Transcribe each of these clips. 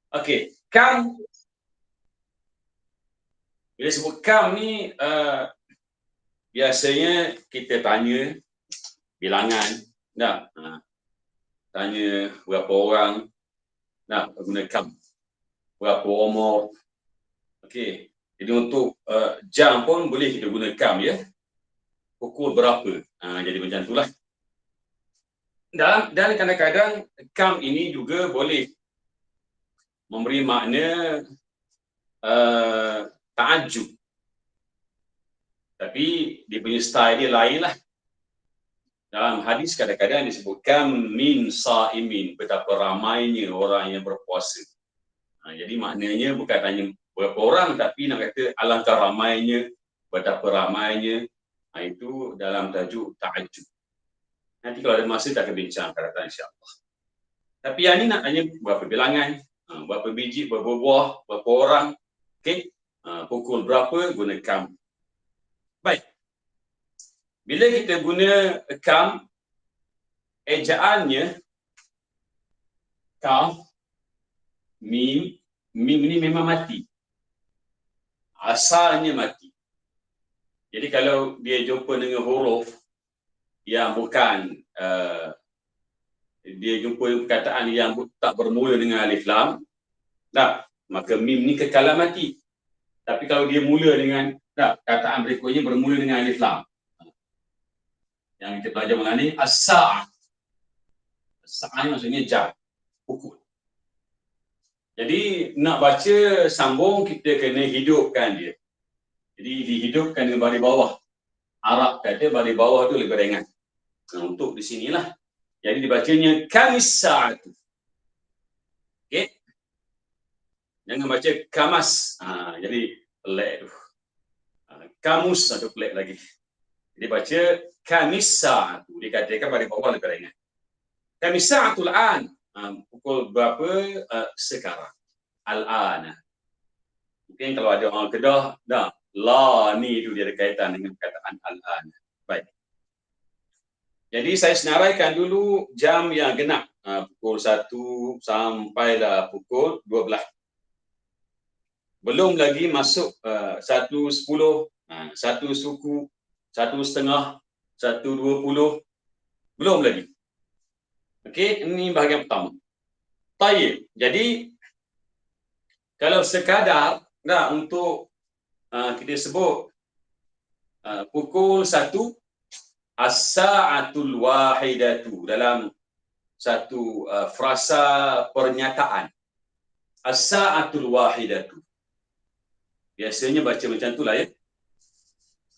Okey, kam, bila sebut kam ni biasanya kita tanya bilangan, tak? Tanya berapa orang nak guna kam, berapa umur. Okey, jadi untuk jam pun boleh kita guna kam, ya. Pukul berapa? Jadi macam itulah. Dan kadang-kadang kam ini juga boleh memberi makna ta'ajub. Tapi dia punya style dia lain lah. Dalam hadis kadang-kadang disebutkan min sa'imin, betapa ramainya orang yang berpuasa. Jadi maknanya bukan tanya berapa orang, tapi nak kata alangkah ramainya, betapa ramainya. Itu dalam tajuk ta'ajub. Nanti kalau ada masa kita akan bincang akan datang, insya-Allah. Tapi yang ni nak tanya berapa bilangan, berapa biji, berapa buah, berapa orang. Okey, pukul berapa, guna kam. Baik. Bila kita guna kam, ejaannya kaf, mim. Mim ni memang mati. Asalnya mati. Jadi kalau dia jumpa dengan huruf yang bukan dia jumpa perkataan yang tak bermula dengan alif lam, tak, maka mim ni kekal mati. Tapi kalau dia mula dengan kataan berikutnya bermula dengan alif lam, yang kita belajar malam ni as-sa'ah. As-sa'ah ni maksudnya jam, pukul. Jadi nak baca sambung, kita kena hidupkan dia. Jadi dihidupkan dengan baris bawah. Arab kata baris bawah tu lebih ringan. Untuk di sinilah. Jadi dibacanya kamis sa'atu. Okey. Jangan baca kamas. Jadi pelik tu. Kamus atau pelik lagi. Jadi baca kamis sa'atu. Dikatakan baris bawah lebih ringan. Kamis sa'atul an. Pukul berapa sekarang? Al-ana. Mungkin kalau ada orang Kedah, dah. La ni tu dia ada kaitan dengan perkataan al-ana. Baik. Jadi saya senaraikan dulu jam yang genap. Pukul 1 sampailah pukul 12. Belum lagi masuk 1.10, 1 suku, 1.30, 1.20. Belum lagi. Okey, ini bahagian pertama. Tayyib. Jadi kalau sekadar untuk kita sebut pukul 1 as-sa'atul wahidatu dalam satu frasa pernyataan. As-sa'atul wahidatu. Biasanya baca macam itulah, ya.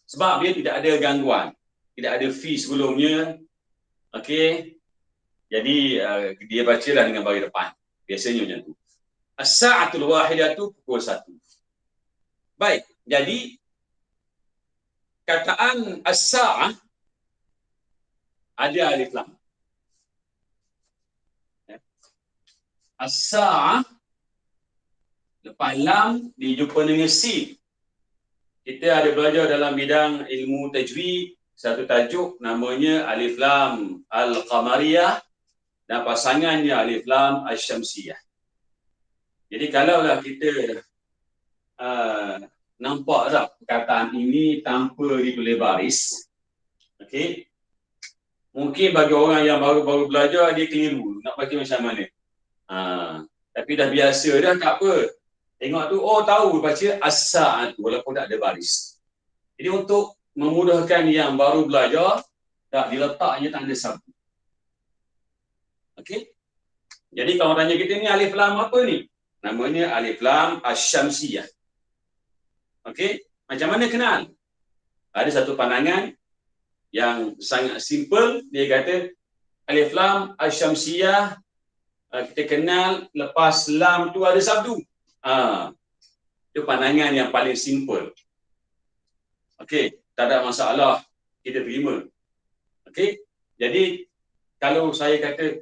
Sebab dia tidak ada gangguan, tidak ada fi sebelumnya. Okey. Jadi dia bacalah dengan baris depan. Biasanya macam tu. As-sa'atul wahidatu pukul 1. Baik. Jadi kataan as-sa'ah ada alif lam. As-sa'ah lepas lam dijumpa dengan sin. Kita ada belajar dalam bidang ilmu tajwid satu tajuk namanya alif lam al-qamariyah dan pasangannya alif lam asy-syamsiyah. Jadi kalaulah kita nampak tak perkataan ini tanpa ditulis baris, okey, mungkin bagi orang yang baru-baru belajar dia keliru nak baca macam mana. Tapi dah biasa dah, tak apa. Tengok tu, oh tahu baca as-sa'at walaupun tak ada baris. Jadi untuk memudahkan yang baru belajar, tak diletaknya tanda sabit. Okey. Jadi kalau tanya kita ni alif lam apa ni? Namanya alif lam asy-syamsiyah. Okey, macam mana kenal? Ada satu pandangan yang sangat simple, dia kata alif lam asy-syamsiyah kita kenal lepas lam tu ada sabdu. Itu pandangan yang paling simple. Okey, tak ada masalah, kita terima. Okey, jadi kalau saya kata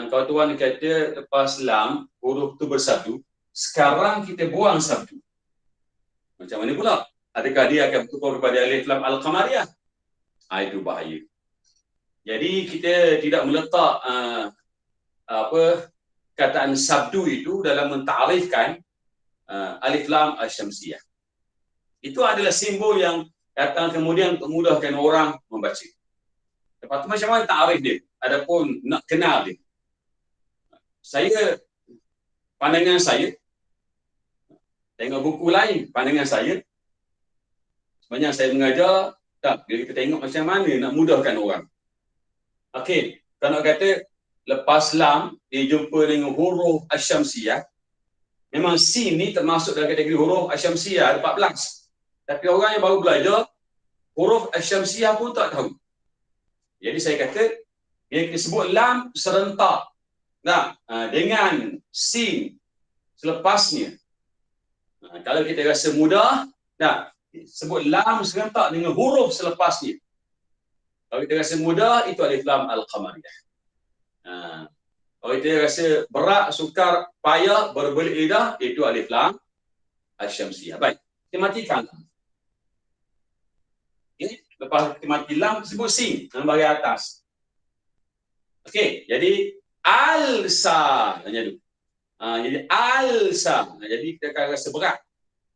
kalau tuan kata lepas lam huruf tu bersabdu, sekarang kita buang sabdu. Macam mana pula? Adakah dia akan bertukar kepada alif lam al-qamariyah? Itu bahaya. Jadi kita tidak meletak kataan sabdu itu dalam mentarifkan alif lam asyamsiyah. Itu adalah simbol yang datang kemudian untuk mudahkan orang membaca. Lepas tu macam mana takrif dia? Adapun nak kenal dia. Pandangan saya, tengok buku lain, pandangan saya, sebenarnya saya mengajar, bila kita tengok macam mana nak mudahkan orang. Okey, kalau kata lepas lam, dia jumpa dengan huruf asyamsiyah, memang sin ni termasuk dalam kategori huruf asyamsiyah, 14. Tapi orang yang baru belajar, huruf asyamsiyah pun tak tahu. Jadi saya kata, bila kita sebut lam serentak, dengan sin selepasnya. Kalau kita rasa mudah, sebut lam serentak dengan huruf selepasnya. Kalau kita rasa mudah, itu alif lam al-qamariyah. Kalau kita rasa berat, sukar, payah, berbelit lidah, itu alif lam asyamsiyah. Baik, kita matikan. Lepas kita mati lam, sebut sin dalam bahagian atas. Okey, jadi alsa. Jadi alsa. Jadi kita akan rasa berat.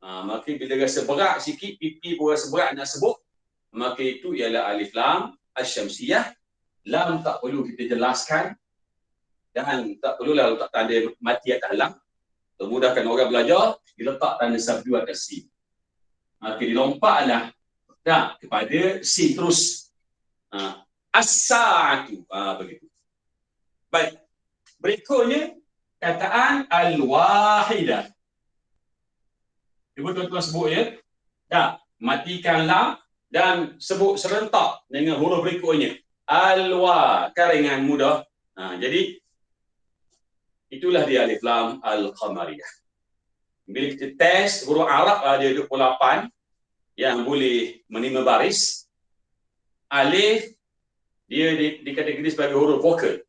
Maka bila rasa berat sikit, pipi pun rasa berat nak sebut, maka itu ialah alif lam asyamsiyah. Lam tak perlu kita jelaskan dan tak perlulah letak tanda mati atas lam. Memudahkan orang belajar, diletak tanda sabdu atas sin. Maka dilompatlah kepada sin terus. As-sa'atu. Begitu. Baik. Berikutnya kataan al-wahidah. Cuba tuan-tuan sebut ya. Matikan lam dan sebut serentak dengan huruf berikutnya. Al-wa. Karingan mudah. Jadi itulah dia alif lam al-qamariyah. Bila kita test huruf Arab ada 28 yang boleh menima baris. Alif dia dikategori sebagai huruf vokal.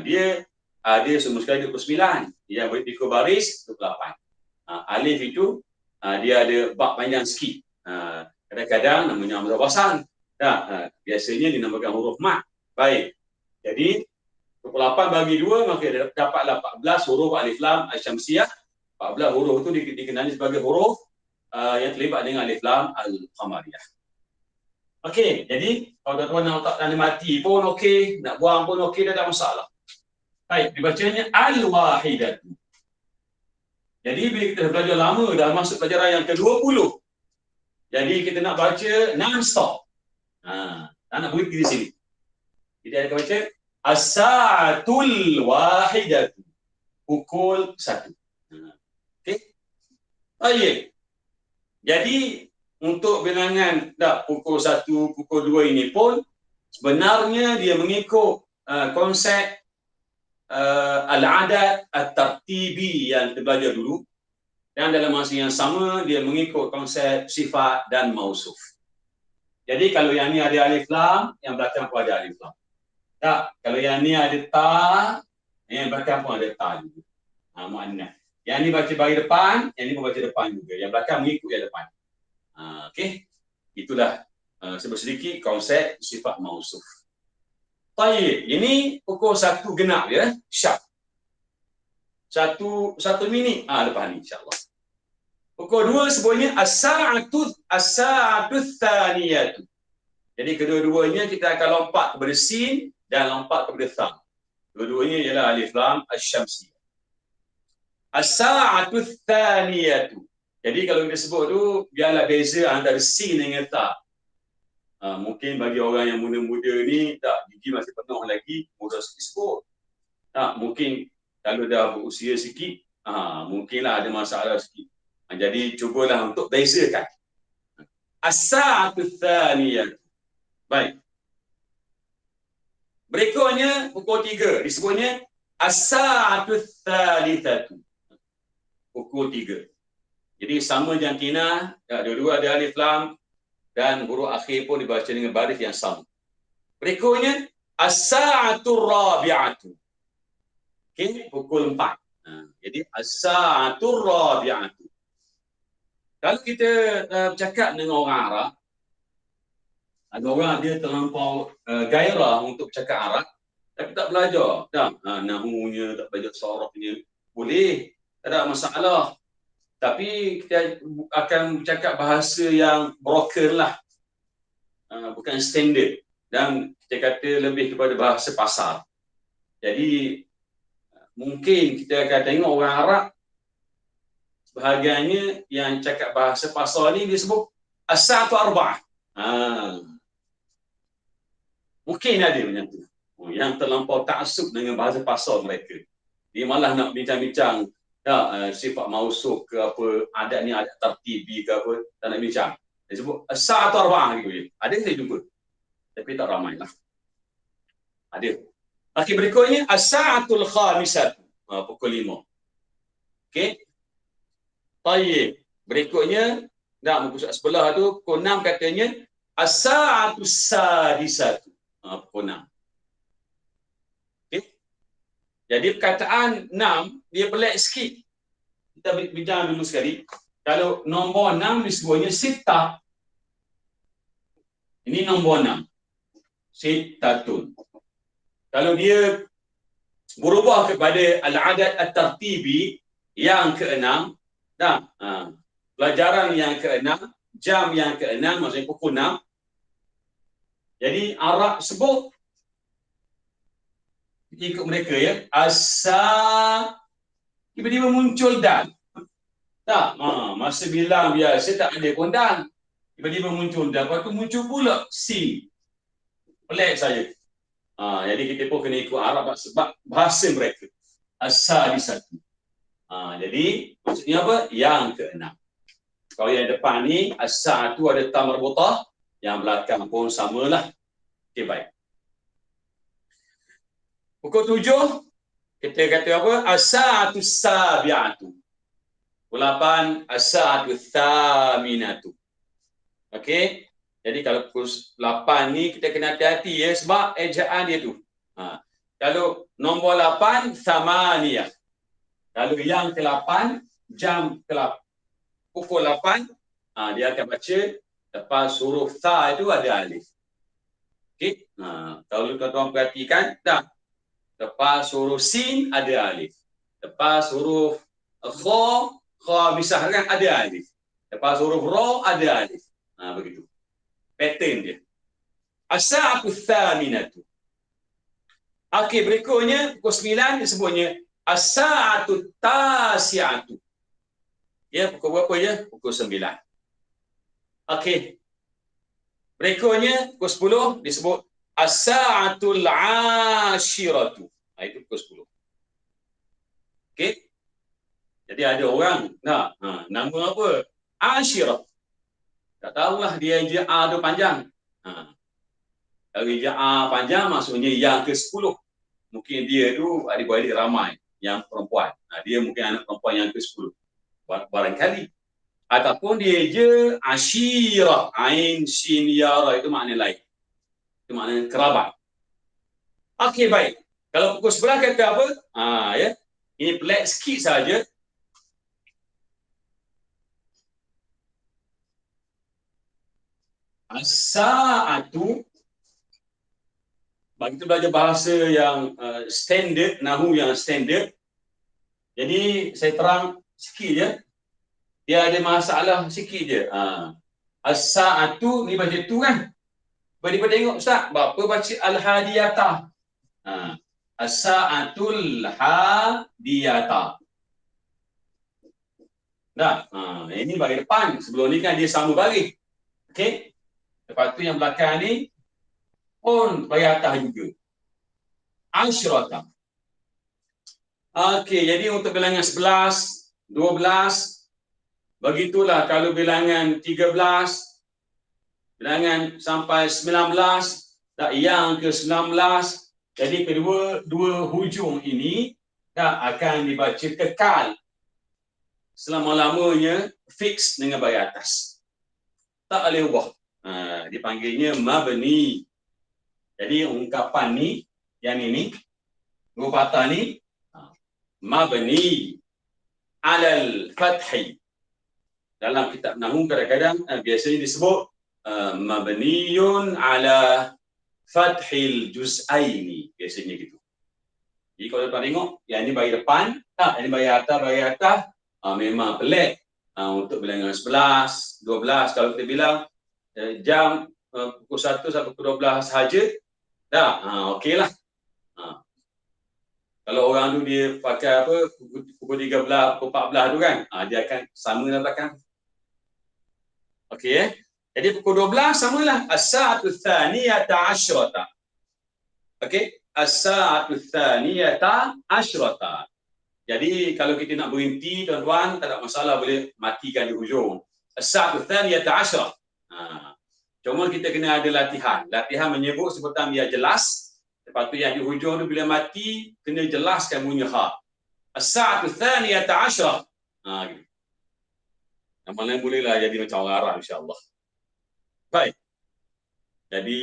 Dia ada semua sekali 29. Yang boleh ikut baris 28. Alif itu dia ada bab panjang sikit. Kadang-kadang namanya hamzah wasal. Biasanya dinamakan huruf mat. Baik. Jadi 28 bagi 2 maka dapatlah 14 huruf alif lam asyamsiyah. 14 huruf itu dikenali sebagai huruf yang terlibat dengan alif lam al-qamariyah. Okey, jadi kalau tuan-tuan nak letak tanda mati pun okey, nak buang pun okey, tak ada masalah. Baik, dibacanya al-wahidah. Jadi bila kita belajar lama dah masuk pelajaran yang ke-20. Jadi kita nak baca non-stop. Tak nak berhenti di sini. Jadi kita baca as-sa'atul wahidah. Pukul 1. Okey. Baik. Jadi untuk bilangan pukul 1, pukul 2 ini pun sebenarnya dia mengikut konsep al-adad at-tartibi yang kita belajar dulu, dan dalam masa yang sama dia mengikut konsep sifat dan mausuf. Jadi kalau yang ni ada alif lam, yang belakang pun ada alif lam. Kalau yang ni ada ta, yang belakang pun ada ta juga. Muannats. Yang ni baca bagi depan, yang ni pun baca depan juga. Yang belakang mengikut yang depan. Okey. Itulah sebut sedikit konsep sifat mausuf. Baik, ini pukul 1 genap ya. Syak. 1 minit lepas ni insya-Allah. Pukul 2 sebutnya as-sa'atu tsaniyatu. Jadi kedua-duanya kita akan lompat kepada sin dan lompat kepada tha. Dua-duanya ialah alif lam asy-syamsiyah. As-sa'atu tsaniyatu. Jadi kalau kita sebut tu biarlah beza antara sin dengan tha. Mungkin bagi orang yang muda-muda ni gigi masih penuh lagi, mudah sikit sebut. Mungkin kalau dah berusia sikit, mungkinlah ada masalah sikit. Jadi cubalah untuk bezakan. As-sa'atu tsaniyah. Baik. Berikutnya pukul 3 disebutnya as-sa'atu tsalitsatu. Pukul 3. Jadi sama jantina, dua-dua ada alif lam dan huruf akhir pun dibaca dengan baris yang sama. Berikutnya as-sa'atu rabi'atu. Okey, pukul 4. Jadi as-sa'atu rabi'atu. Kalau kita bercakap dengan orang Arab, ada orang dia terlampau gairah untuk bercakap Arab, tapi tak belajar. Dah, nahunya, tak belajar sorofnya. Boleh, tak ada masalah. Tapi kita akan bercakap bahasa yang broken lah. Bukan standard. Dan kita kata lebih kepada bahasa pasar. Jadi, mungkin kita akan tengok orang Arab, sebahagiannya yang cakap bahasa pasar ni disebut as-sa'atu arba'ah. Mungkin ada macam tu. Yang terlampau ta'assub dengan bahasa pasar mereka. Dia malah nak bincang-bincang sifat mausuf ke apa, adat ni adat tertibi ke apa, tak nak bincang. Dia sebut as-sa'atu arba'ah gitu. Ada saya jumpa. Tapi tak ramai lah. Ada. Okey, berikutnya as-sa'atul khamisah. Pukul 5. Okey. Baik. Berikutnya muka surat sebelah tu pukul 6 katanya as-sa'atus sadisah. Pukul 6. Okay. Jadi perkataan 6 dia pelik sikit. Kita bincang dulu sekali. Kalau nombor 6 disebutnya sita. Ini nombor 6. Sitatun. Kalau dia berubah kepada al-adad at-tartibi yang ke-6, pelajaran yang ke-6, jam yang ke-6, maksudnya pukul 6. Jadi Arab sebut ikut mereka ya, tiba-tiba muncul dan. Masa bilang biasa tak ada pun dan. Tiba-tiba muncul dan, lepas tu muncul pula sin. Pelik saya. Jadi kita pun kena ikut Arab sebab bahasa mereka. As-sadisah. Jadi maksudnya apa? Yang ke-6. Kalau yang depan ni as-sa'atu ada ta marbutah, yang belakang pun samalah. Okey, baik. Pukul 7 kita kata apa? As-sa'atu sabi'atu. Pukul 8 as-sa'atu thaminatu. Okey. Jadi kalau pukul 8 ni kita kena hati-hati ya, sebab ejaan dia tu. Kalau nombor 8 thamaniyah. Kalau yang ke-8 jam ke-8 pukul 8 dia akan baca lepas huruf tha itu ada alif. Okey. Kalau tuan-tuan perhatikan lepas huruf sin ada alif. Lepas huruf kha misah kan ada alif. Lepas huruf ra ada alif. Begitu. Pattern dia. As-sa'atu tsaminatu. Okey, berikutnya pukul 9 disebutnya as-sa'atu tasi'atu. Ya, pukul berapa ya? Pukul 9. Okey. Berikutnya pukul 10 disebut as-sa'atul 'ashiratu. Itu pukul 10. Okey. Jadi ada orang nama apa? Ashirah. Tak tahulah dia je A tu panjang. Kalau dia A panjang maksudnya yang ke-10. Mungkin dia tu adik-beradik ramai yang perempuan. Dia mungkin anak perempuan yang ke-10. Barangkali. Ataupun dia je Ashirah. Ain, Shin, Yara itu makna lain. Itu makna kerabat. Okey, baik. Kalau pukul 11 kata apa? Ya. Ini pelik sikit saja. As-sa'atu, bagi kita belajar bahasa yang standard, nahu yang standard. Jadi saya terang sikit je. Dia ada masalah sikit je. As-sa'atu ni baca tu kan. Tiba-tiba tengok Ustaz, berapa baca al-hadiyatah? As-sa'atul hadiyatah. Ini bagi depan. Sebelum ni kan dia sama bagi. Okey. Lepas tu yang belakang ni pun bagi atas juga. Asyratan. Okey, jadi untuk bilangan 11, 12, begitulah kalau bilangan 13, bilangan sampai 19, yang ke-19, jadi dua hujung ini akan dibaca kekal selama-lamanya, fix dengan bagi atas. Tak boleh ubah. Dipanggilnya mabni. Jadi ungkapan ni, yang ini, huruf patah ni, mabni alal fathi. Dalam kitab nahwu kadang-kadang biasanya disebut mabniyun ala fathil juz'aini. Biasanya gitu. Jadi kalau tuan tengok, yang ni bagi depan, yang ni bagi atas, memang pelik. Untuk bilangan 11, 12, kalau kita bilang jam pukul 1 sampai pukul 12 sahaja, dah, okey lah. Kalau orang tu dia pakai apa, pukul 13, pukul 14 tu kan, dia akan sama dalam belakang. Okey. Jadi pukul 12 samalah. As-sa'atu tsaniyata asyrata. Okey. As-sa'atu tsaniyata asyrata. Jadi kalau kita nak berhenti tuan-tuan, tak ada masalah, boleh matikan di hujung. As-sa'atu tsaniyata asyrata. Cuma kita kena ada latihan. Latihan menyebut sebutan biar jelas. Lepas tu yang di hujung tu bila mati, kena jelaskan bunyi ha. As-sa'atu tsaniyata asyrata. Gitu. Mana bolehlah jadi macam orang Arab, insya-Allah. Baik. Jadi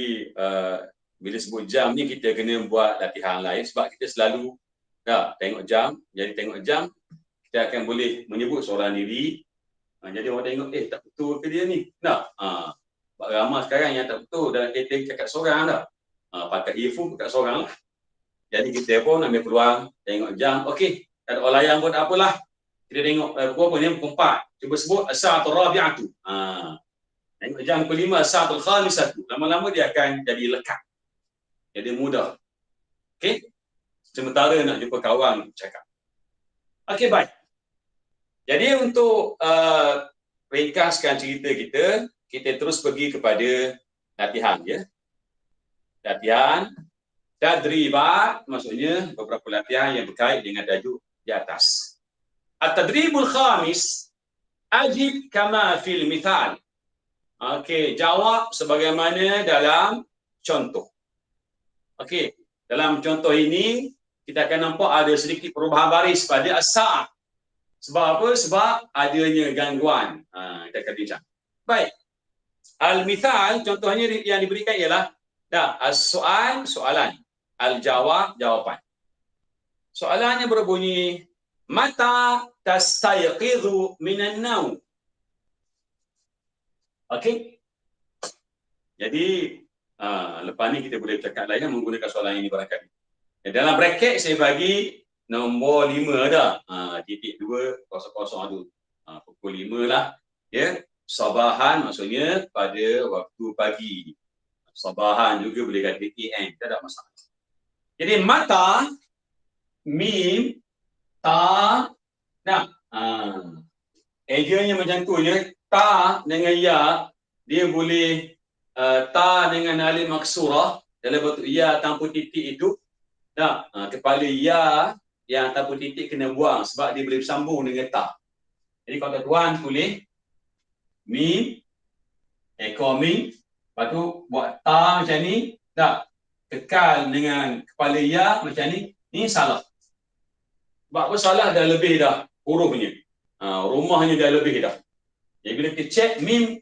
bila sebut jam ni kita kena buat latihan lain sebab kita selalu tengok jam. Jadi tengok jam kita akan boleh menyebut seorang diri. Jadi orang tengok tak betul ke dia ni? Ramai sekarang yang tak betul dalam kereta cakap seorang dah. Pakai earphone cakap seorang lah. Jadi kita pun ambil peluang tengok jam. Okey, tak ada orang layan pun tak apalah. Kita tengok berapa ni pukul 4. Cuba sebut as-sa'atul rabi'atu. Tengok jam ke-5 as-sa'atul khamisatu. Lama-lama dia akan jadi lekat. Jadi mudah. Okey? Sementara nak jumpa kawan cakap. Okey, baik. Jadi untuk ringkaskan cerita kita terus pergi kepada latihan ya. Latihan tadribat maksudnya beberapa latihan yang berkait dengan tajuk di atas. At-tadribul khamis ajib kama fil mithal. Okey, jawab sebagaimana dalam contoh. Okey, dalam contoh ini kita akan nampak ada sedikit perubahan baris pada as-sa'ah. Sebab apa? Sebab adanya gangguan. Kita akan bincang. Baik. Al-mithal contohnya yang diberikan ialah as-soal soalan, al-jawab jawapan. Soalannya berbunyi mata tastayqidhu minan naum. Okey. Jadi lepas ni kita boleh bercakap lain menggunakan soalan ini barangkali. Dalam bracket saya bagi nombor 5 dah. Titik 2 kosong-kosong tu. Pukul 5 lah. Ya. Sabahan maksudnya pada waktu pagi. Sabahan juga boleh kata AM. Tak ada masalah. Jadi mata, mim, ta, Ejanya macam tu je. Ta dengan ya, dia boleh ta dengan alif maksurah dalam bentuk ya tanpa titik itu. Kepala ya yang tanpa titik kena buang sebab dia boleh bersambung dengan ta. Jadi kalau tuan tulis mim, ekor mim, lepas tu buat ta macam ni, kekal dengan kepala ya macam ni, ni salah. Sebab apa salah dah lebih dah hurufnya. Rumahnya dah lebih dah. Jadi bila kita cek mim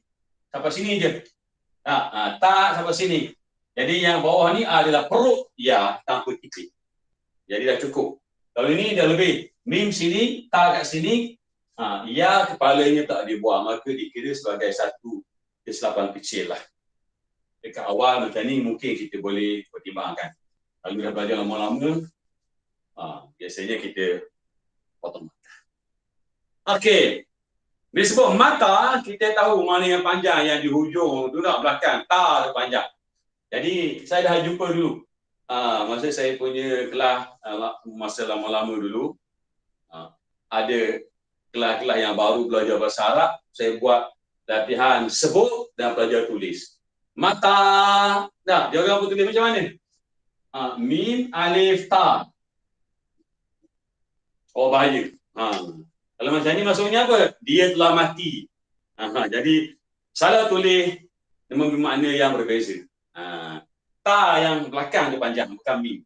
sampai sini je. Ta sampai sini. Jadi yang bawah ni adalah perut ya tanpa titik. Jadi dah cukup. Kalau ini dah lebih. Mim sini, ta kat sini, ya kepalanya tak dibuang. Maka dikira sebagai satu kesilapan kecil lah. Dekat awal macam ni mungkin kita boleh pertimbangkan. Kalau dah belajar lama-lama, biasanya kita potong. Okey. Bila sebut mata, kita tahu mana yang panjang, yang di hujung, tu nak belakang, ta tu panjang. Jadi, saya dah jumpa dulu. Masa saya punya kelas, masa lama-lama dulu, ada kelas-kelas yang baru belajar bahasa Arab, saya buat latihan sebut dan belajar tulis. Mata, dia orang tulis macam mana? Mim, alif, ta. Oh, bahaya. Kalau macam ni maksudnya apa? Dia telah mati. Jadi salah tulis memberi makna yang berbeza. Ta yang belakang tu panjang, bukan mim.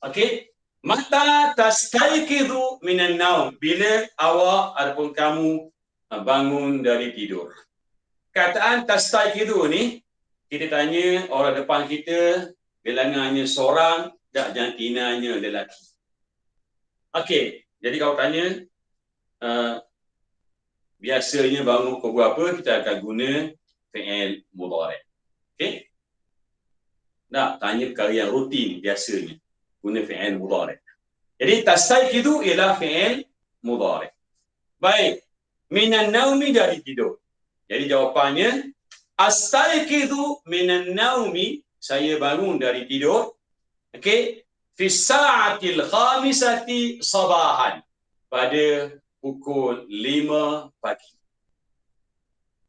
Okey. Mata tastayqidhu minan naum. Bila awak ataupun kamu bangun dari tidur. Kataan tastayqidhu ni kita tanya orang depan kita bilangannya seorang, tak jantinanya lelaki. Okey. Jadi kalau tanya biasanya bangun pukul berapa, kita akan guna fi'il mudhari'. Okey? Tak, tanya perkara yang rutin biasanya. Guna fi'il mudhari'. Jadi tastayqidu ialah fi'il mudhari'. Baik. Minan naumi dari tidur. Jadi jawapannya astayqidu minan naumi, saya bangun dari tidur. Okey. Fi sa'atil khamisati sabahan. Pada pukul 5 pagi.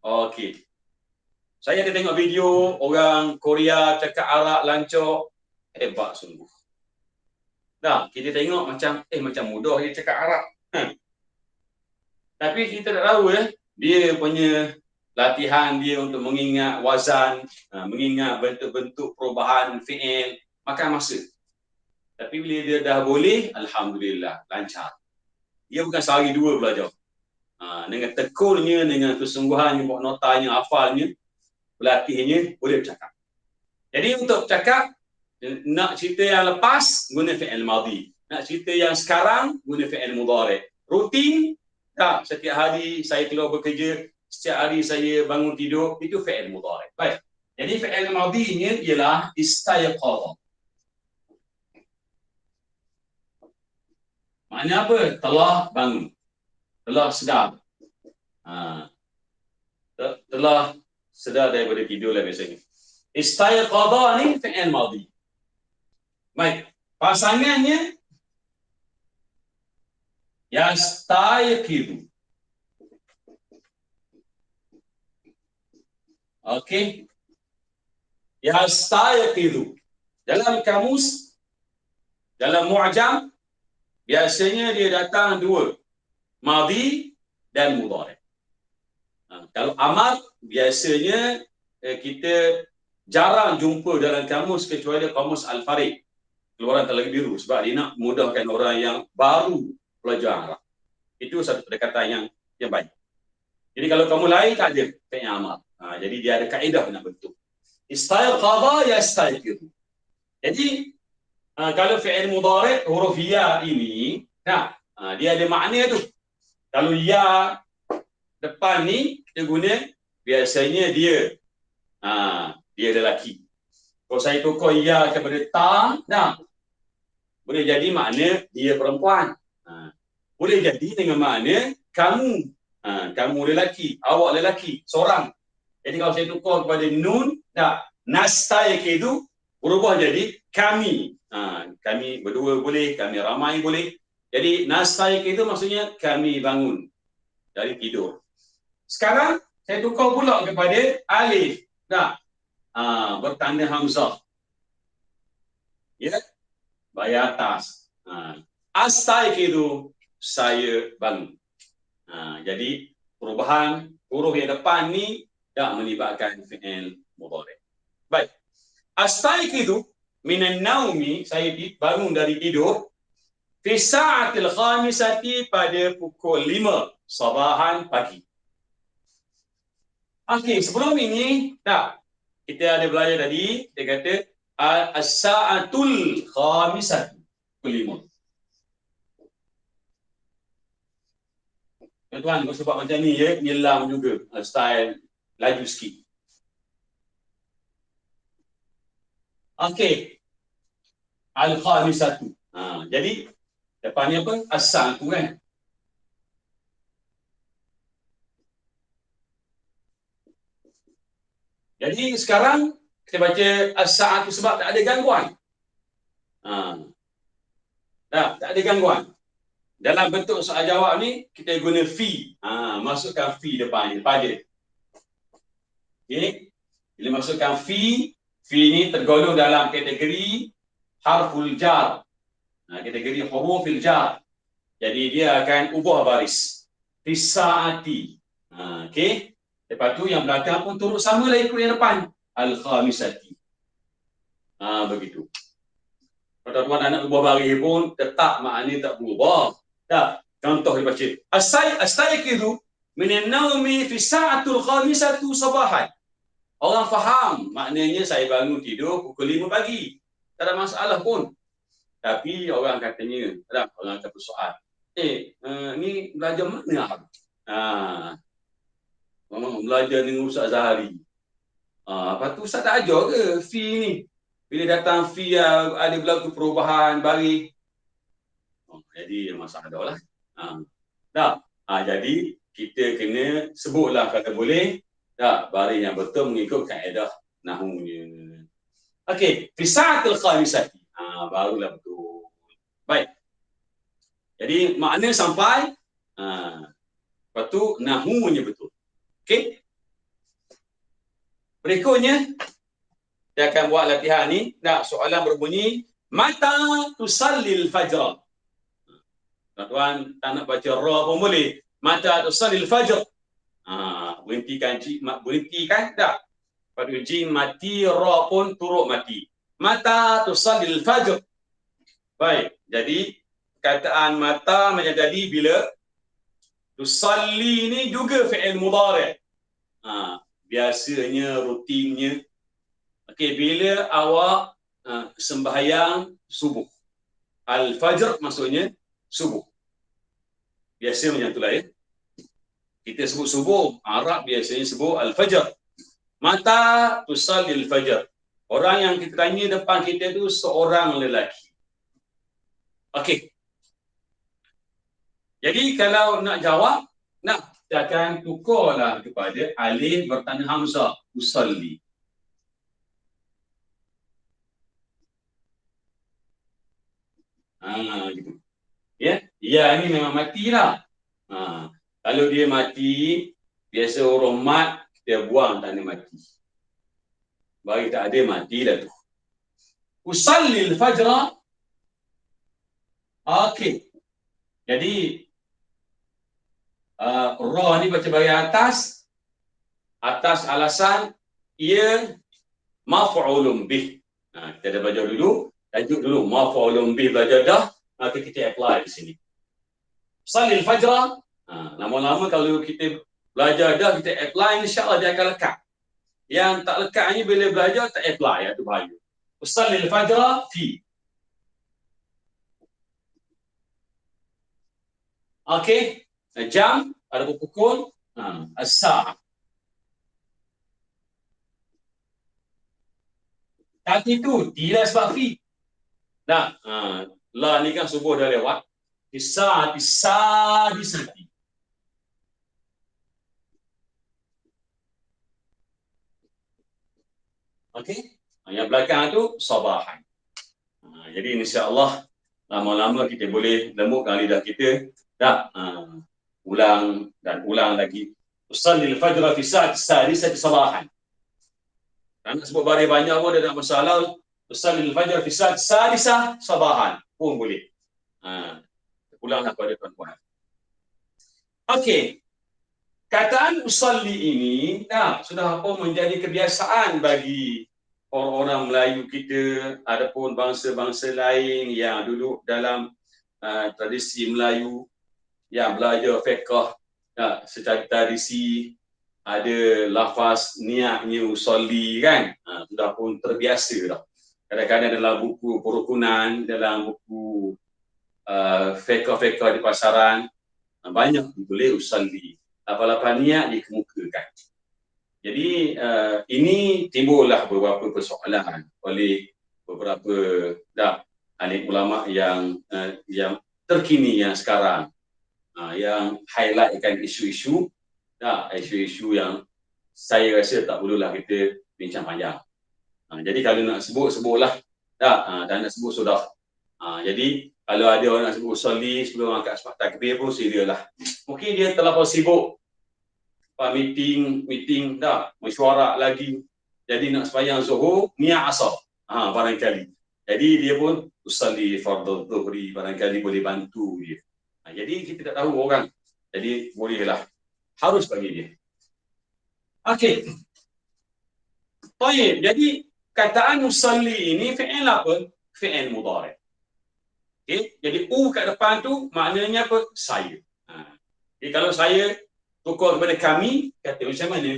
Okey. Saya ada tengok video orang Korea cakap Arab lancok. Hebat sungguh. Dah, kita tengok macam mudah dia cakap Arab. Tapi kita tak tahu dia punya latihan dia untuk mengingat wazan, mengingat bentuk-bentuk perubahan fi'il, makan masa. Tapi bila dia dah boleh, alhamdulillah, lancar. Dia bukan sehari dua belajar. Dengan tekulnya, dengan kesungguhannya, buat notanya, hafalnya, berlatihnya, boleh bercakap. Jadi untuk bercakap, nak cerita yang lepas, guna fi'il madhi. Nak cerita yang sekarang, guna fi'il mudhari'. Rutin, tak. Setiap hari saya keluar bekerja, setiap hari saya bangun tidur, itu fi'il mudhari'. Baik. Jadi fi'il madhinya ialah istayqadha. Maknanya apa? Telah bangun. Telah sedar. Telah sedar daripada tidur lah biasanya. Istayqadha ni fi'il madhi. Baik. Pasangannya yastayqidu. Okey. Yastayqidu. Dalam kamus, dalam mu'jam, biasanya dia datang dua. Madhi dan mudhari'. Kalau amar, biasanya kita jarang jumpa dalam kamus kecuali kamus Al-Farid. Keluaran Telaga Biru. Sebab dia nak mudahkan orang yang baru belajar Arab. Itu satu pendekatan yang baik. Jadi kalau kamu lain, tak ada fi'il amar. Jadi dia ada kaedah nak bentuk. Istayqadha yastayqidu. Jadi kalau fi'il mudhari' huruf ya ini, dia ada makna tu. Kalau ya depan ni kita guna, biasanya dia lelaki. Kalau saya tukar ya kepada ta, boleh jadi makna dia perempuan. Boleh jadi dengan makna kamu. Kamu lelaki, awak lelaki, seorang. Jadi kalau saya tukar kepada nun, nastayqidu berubah jadi kami. Kami berdua boleh, kami ramai boleh. Jadi nastayqidu maksudnya kami bangun dari tidur. Sekarang saya tukar pula kepada alif. Bertanda hamzah. Ya, bayar atas. Astayqidu, saya bangun. Jadi perubahan huruf yang depan ni tak melibatkan fi'il mudhari'. Baik. Astayqidu minan naumi, saya bangun dari tidur. Fi sa'atil khamisati, pada pukul 5 sabahan pagi. Okey, sebelum ini kita ada belajar tadi, dia kata as-sa'atul khamisati, pukul 5. Tuan, kau sebab macam ni nyelam juga, style laju sikit. Okey. Al-khamisatu. Jadi depannya apa? As-sa'atu kan. Jadi sekarang kita baca as-sa'atu sebab tak ada gangguan. Tak ada gangguan. Dalam bentuk soal jawab ni kita guna fi. Masukkan fi depan pada. Okey. Bila masukkan fi ni tergolong dalam kategori harful jar. Kategori hurufil jar. Jadi dia akan ubah baris. Fi sa'ati. Okey. Lepas tu yang belakang pun turut sama lah ikut yang depan. Al-khamisati. Begitu. Kalau tuan anak ubah baris pun tetap maknanya tak berubah. Contoh dia baca. Astayqidu minan naumi fi sa'atul khamisatu sabahan. Orang faham maknanya saya bangun tidur pukul 5 pagi. Tak ada masalah pun. Tapi orang katanya, orang akan bersoal. Ni belajar mana? Belajar dengan Ustaz Zahari. Lepas tu Ustaz tak ajar ke fi ni? Bila datang fi ada berlaku perubahan bagi. Jadi masalah lah. Dah. Jadi kita kena sebutlah kata boleh. Dah, baris yang betul mengikut kaedah nahunya. Okey, fi sa'atil khamisati. Barulah betul. Baik. Jadi makna sampai lepas tu nahunya betul. Okey. Berikutnya dia akan buat latihan ni. Dah, soalan berbunyi mata tusallil fajr. Tuan-tuan tak nak baca ra pun boleh. Mata tusallil fajr. Berhentikan tak? Pada jim mati, ra pun turut mati. Mata tusallil fajr. Baik, jadi kataan mata menjadi bila tusalli ni juga fi'il mudhari'. Biasanya, rutinnya. Okey, bila awak sembahyang subuh. Al-fajr maksudnya subuh. Biasa macam itulah ya. Kita sebut subuh, Arab biasanya sebut al-fajr. Mata tusallil fajr. Orang yang kita tanya depan kita tu seorang lelaki. Okey. Jadi kalau nak jawab, kita akan tukarlah kepada alif bertanda hamzah, usalli. Gitu. Ya, ini memang matilah. Kalau dia mati, biasa orang mat, kita buang tanda mati. Bagi tak ada, matilah tu. Usallil fajra. Okey. Jadi, ra ni baca bahagian atas. Atas alasan, ia maf'ulun bih. Kita dah belajar dulu. Tajuk dulu, maf'ulun bih belajar dah. Maka kita apply di sini. Usallil fajra. Lama-lama kalau kita belajar dah, kita apply, insya-Allah dia akan lekat. Yang tak lekat ni bila belajar tak apply, itu bahaya. Usallil fajra fi. Okey, jam ada pukul as-sa'ah. Tapi tu tidak sebab fi. Nah, la ni kan subuh dah lewat. Isa disati. Okey, yang belakang tu sabahan. Jadi insya-Allah lama-lama kita boleh lemukkan lidah kita. Dah, ulang dan ulang lagi. Usallil fajr fi sa'ati sadisati sabahan. Dan sebut baris banyak pun ada masalah. Usallil fajr fi sa'ati sadisah sabahan pun boleh. Ulanglah pada tuan-tuan. Okey. Kataan usalli ini sudah menjadi kebiasaan bagi orang-orang Melayu kita, adapun bangsa-bangsa lain yang duduk dalam tradisi Melayu yang belajar fiqh secara tradisi, ada lafaz niatnya usalli kan, sudah pun terbiasa dah. Kadang-kadang dalam buku perukunan, dalam buku fiqh di pasaran, banyak boleh usalli. Lafaz niat dikemukakan. Jadi ini timbullah beberapa persoalan oleh beberapa alim ulama yang terkini yang sekarang, yang highlightkan isu-isu yang saya rasa tak perlulah kita bincang panjang. Jadi kalau nak sebutlah dan nak sebut sudah. Jadi kalau ada orang nak sebut usalli sebelum angkat takbir pun silalah. Mungkin dia terlalu sibuk meeting mesyuarat lagi. Jadi nak sembahyang zuhur, niat asar. Barangkali. Jadi dia pun usalli fardhu dhuhri, barangkali boleh bantu dia. Jadi kita tak tahu orang. Jadi bolehlah. Harus bagi dia. Okey. Baik, jadi kataan usalli ini fi'il apa? Fi'il mudhari'. Okey, jadi kat depan tu maknanya apa? Saya. Jadi kalau saya tukar kepada kami, kata macam mana?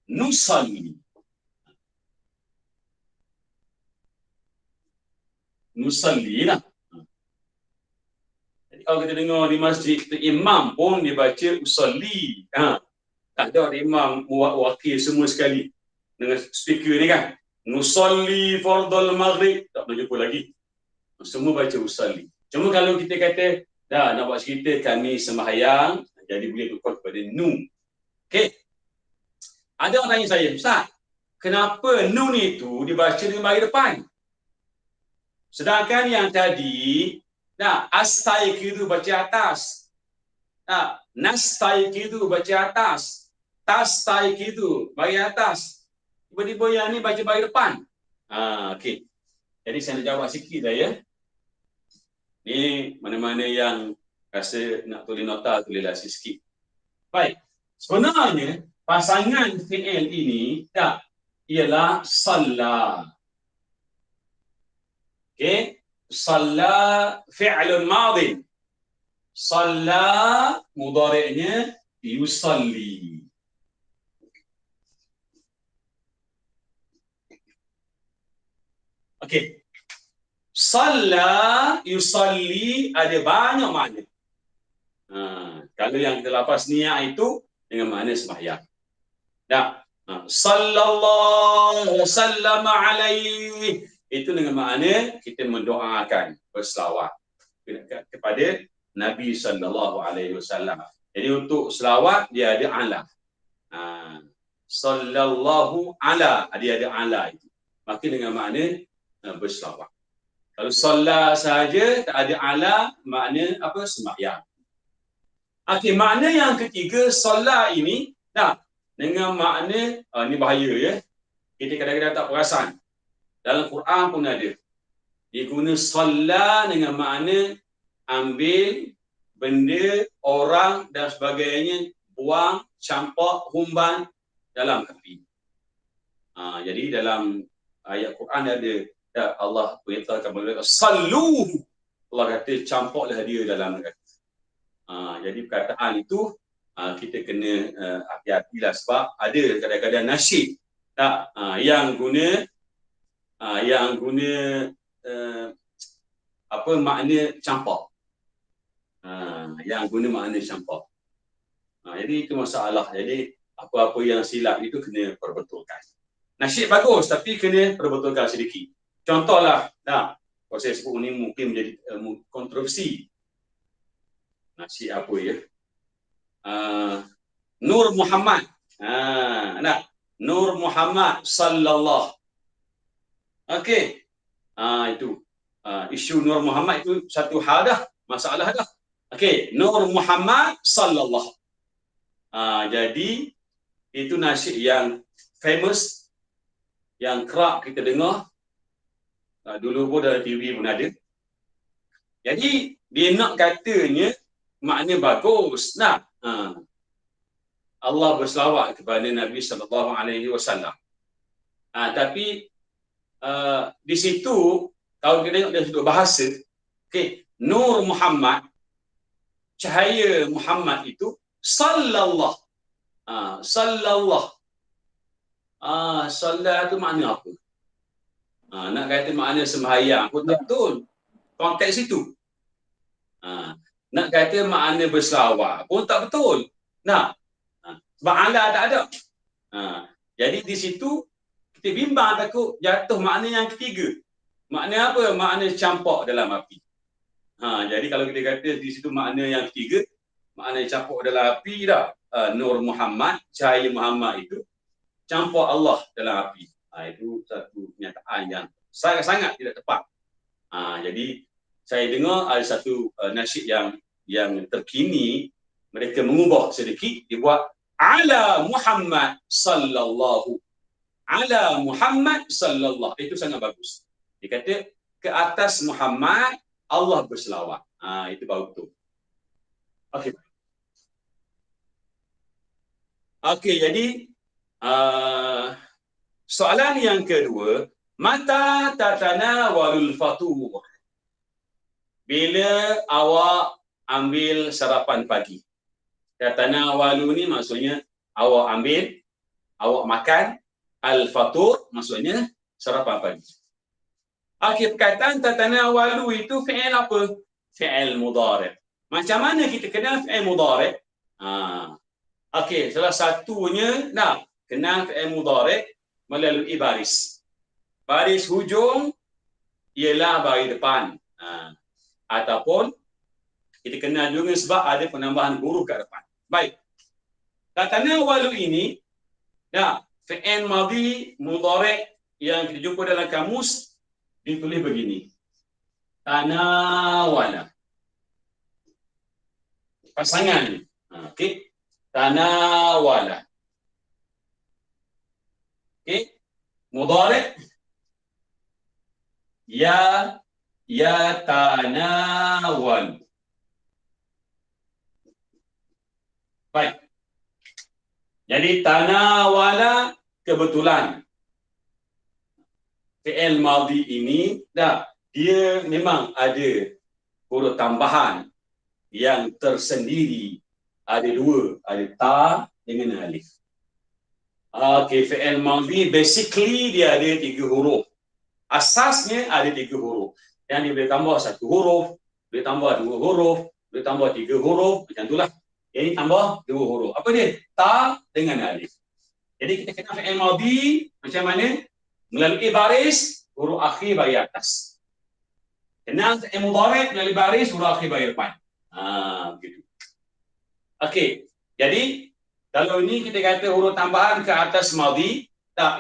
Nusalli. Nusalli lah. Jadi kalau kita dengar di masjid, imam pun dibaca usalli. Tak ada imam wakil semua sekali dengan speaker ni kan. Nusalli fardal maghrib. Tak pernah jumpa lagi. Semua baca usalli. Cuma kalau kita kata, dah nak buat cerita kami sembahyang, jadi boleh tukar kepada nun. Okey. Ada orang tanya saya, Ustaz, kenapa nun itu dibaca dengan bahagian depan? Sedangkan yang tadi, astaiqidu baca atas. Nastaiqidu baca atas. Tastaiqidu bahagian atas. Tiba-tiba yang ni baca bahagian depan. Okey. Jadi saya nak jawab sikit dah ya. Ni mana-mana yang rasa nak tulis nota, tulislah sikit. Baik. Sebenarnya pasangan fi'il ini ialah salla. Okey. Salla fi'lun madhi. Salla mudhari'nya yusalli. Okey. Salla, yusalli ada banyak makna. Kalau yang kita lafaz niat itu dengan makna sembahyang. Sallallahu sallama alaihi itu dengan makna kita mendoakan, berselawat kepada Nabi sallallahu alaihi wasallam. Jadi untuk selawat dia ada ala. Sallallahu ala, dia ada ala itu. Maka dengan makna berselawat. Kalau solat saja tak ada ala, makna apa? Sembahyang. Okey, makna yang ketiga solat ini dengan makna ni bahaya ya. Kita kadang-kadang tak perasan. Dalam Quran pun ada. Dia guna solat dengan makna ambil benda, orang dan sebagainya, buang, campak, humban dalam api. Jadi dalam ayat Quran ada Allah perintahkan mereka sallu. Allah kata campaklah dia dalam neraka. Jadi perkataan itu kita kena hati-hatilah sebab ada kadang-kadang nasyid yang guna makna campak. Yang guna makna campak. Jadi itu masalah. Jadi apa-apa yang silap itu kena perbetulkan. Nasyid bagus tapi kena perbetulkan sedikit. Contohlah, kalau saya sebut ni mungkin menjadi kontroversi. Nasyid apa ya? Nur Muhammad. Nur Muhammad sallallahu. Okey. Itu. Isu Nur Muhammad itu satu hal dah, masalah dah. Okey, Nur Muhammad sallallahu. Jadi itu nasyid yang famous, yang kerap kita dengar. Dulu pun dalam TV pun ada. Jadi dia nak katanya makna bagus. Allah berselawat kepada Nabi sallallahu alaihi wasallam. Tapi di situ kalau kita tengok dari sudut bahasa, okey, Nur Muhammad, cahaya Muhammad itu sallallahu. Sallallahu. Salat itu makna apa? Nak kata makna sembahyang pun tak betul. Konteks itu. Nak kata makna berselawat pun tak betul. Sebab ala tak ada. Jadi di situ kita bimbang takut jatuh makna yang ketiga. Makna apa? Makna campak dalam api. Jadi kalau kita kata di situ makna yang ketiga, makna campak dalam api dah. Nur Muhammad, cahaya Muhammad itu campak Allah dalam api. Itu satu kenyataan yang sangat-sangat tidak tepat. Jadi saya dengar ada satu nasyid yang terkini, mereka mengubah sedikit, dibuat ala Muhammad sallallahu. Ala Muhammad sallallahu. Itu sangat bagus. Dia kata ke atas Muhammad Allah berselawat. Itu baru betul. Okey, jadi soalan yang kedua, mata tatanawalul fatur. Bila awak ambil sarapan pagi. Tatanawalu ni maksudnya awak ambil, awak makan. Al-fatur maksudnya sarapan pagi. Okey, perkataan tatanawalu itu fi'il apa? Fi'il mudhari'. Macam mana kita kenal fi'il mudhari'? Okey, salah satunya kenal fi'il mudhari' melalui baris. baris hujung ialah baris depan. Ataupun kita kenal juga sebab ada penambahan huruf kat depan. Baik. Tatanawalu ini, fi'il madhi mudhari' yang kita jumpa dalam kamus ditulis begini. Tanawala. Pasangan ni. Okey. Tanawala. Okey. Mudhari' ya tanawal. Baik. Jadi tanawala kebetulan. Fi'il madhi ini dia memang ada huruf tambahan yang tersendiri. Ada dua, ada ta dengan alif. Okey, fi'il madhi basically dia ada 3 huruf. Asasnya ada 3 huruf. Yang dia boleh tambah 1 huruf, boleh tambah 2 huruf, boleh tambah 3 huruf, macam itulah. Ini tambah 2 huruf. Apa dia? Ta dengan alif. Jadi kita kenal fi'il madhi macam mana? Melalui baris, huruf akhir baris atas. Kenal fi'il mudhari' melalui baris, huruf akhir baris depan. Begitu. Okey. Jadi kalau ini kita kata huruf tambahan ke atas madhi,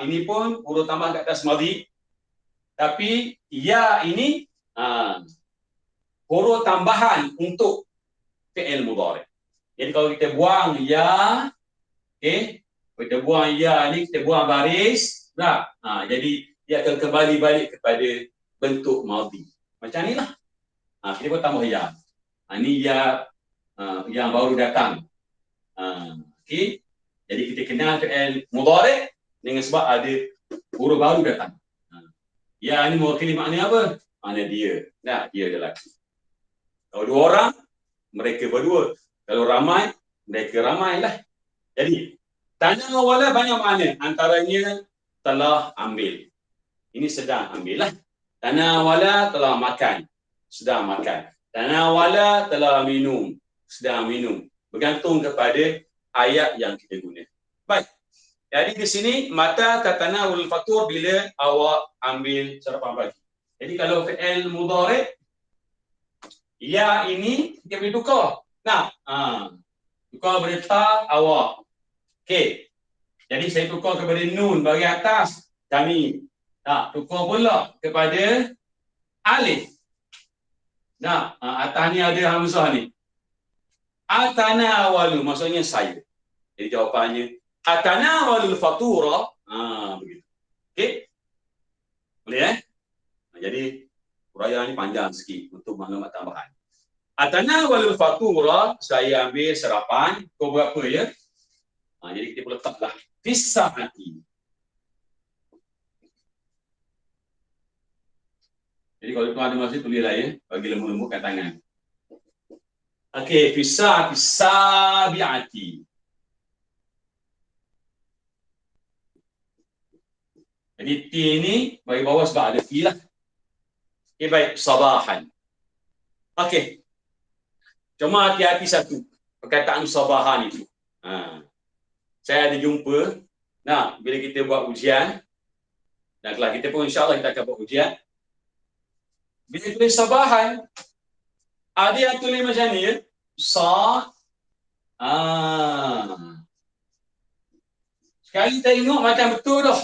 ini pun huruf tambahan ke atas madhi. Tapi ya ini huruf tambahan untuk fi'il mudhari'. Jadi kalau kita buang ya, okey, kita buang ya ni, kita buang baris, jadi dia akan kembali balik kepada bentuk madhi. Macam ni lah. Kita pun tambah ya. Ini ya yang baru datang. Okey. Jadi kita kenal fi'il mudhari' dengan sebab ada huruf baru datang. Ya ni mewakili makna apa? Makna dia. Dia lelaki. Kalau 2 orang, mereka berdua. Kalau ramai, mereka ramai lah. Jadi, tanawala banyak makna. Antaranya telah ambil. Ini sedang ambil lah. Tanawala telah makan. Sedang makan. Tanawala telah minum. Sedang minum. Bergantung kepada ayat yang kita guna. Baik. Jadi di sini mata tatanawul fatur bila awak ambil sarapan pagi. Jadi kalau fi'il mudhari' ya ini kita boleh tukar. Tukar kepada ta awak. Okey. Jadi saya tukar kepada nun bagi atas kami. Tukar pula kepada alif. Atas ni ada hamzah ni. Atanawalu maksudnya saya. Jadi jawapannya atanawalul fatura. Begitu. Okey. Boleh Jadi huraian ni panjang sikit untuk maklumat tambahan. Atanawalul fatura, saya ambil sarapan. Kau berapa ya? Jadi kita boleh letaklah fisahati. Jadi kalau tuan ada masa tulislah ya, bagi lembut-lembutkan tangan. Okey, fisahati sabiati. Jadi T ni bagi bawah sebab ada T lah. Okey, baik. Sabahan. Okey. Cuma hati-hati satu. Perkataan sabahan itu. Saya ada jumpa. Bila kita buat ujian. Dan kelas kita pun insyaAllah kita akan buat ujian. Bila tulis sabahan. Ada yang tulis macam ni ya. Sekali tengok macam betul dah.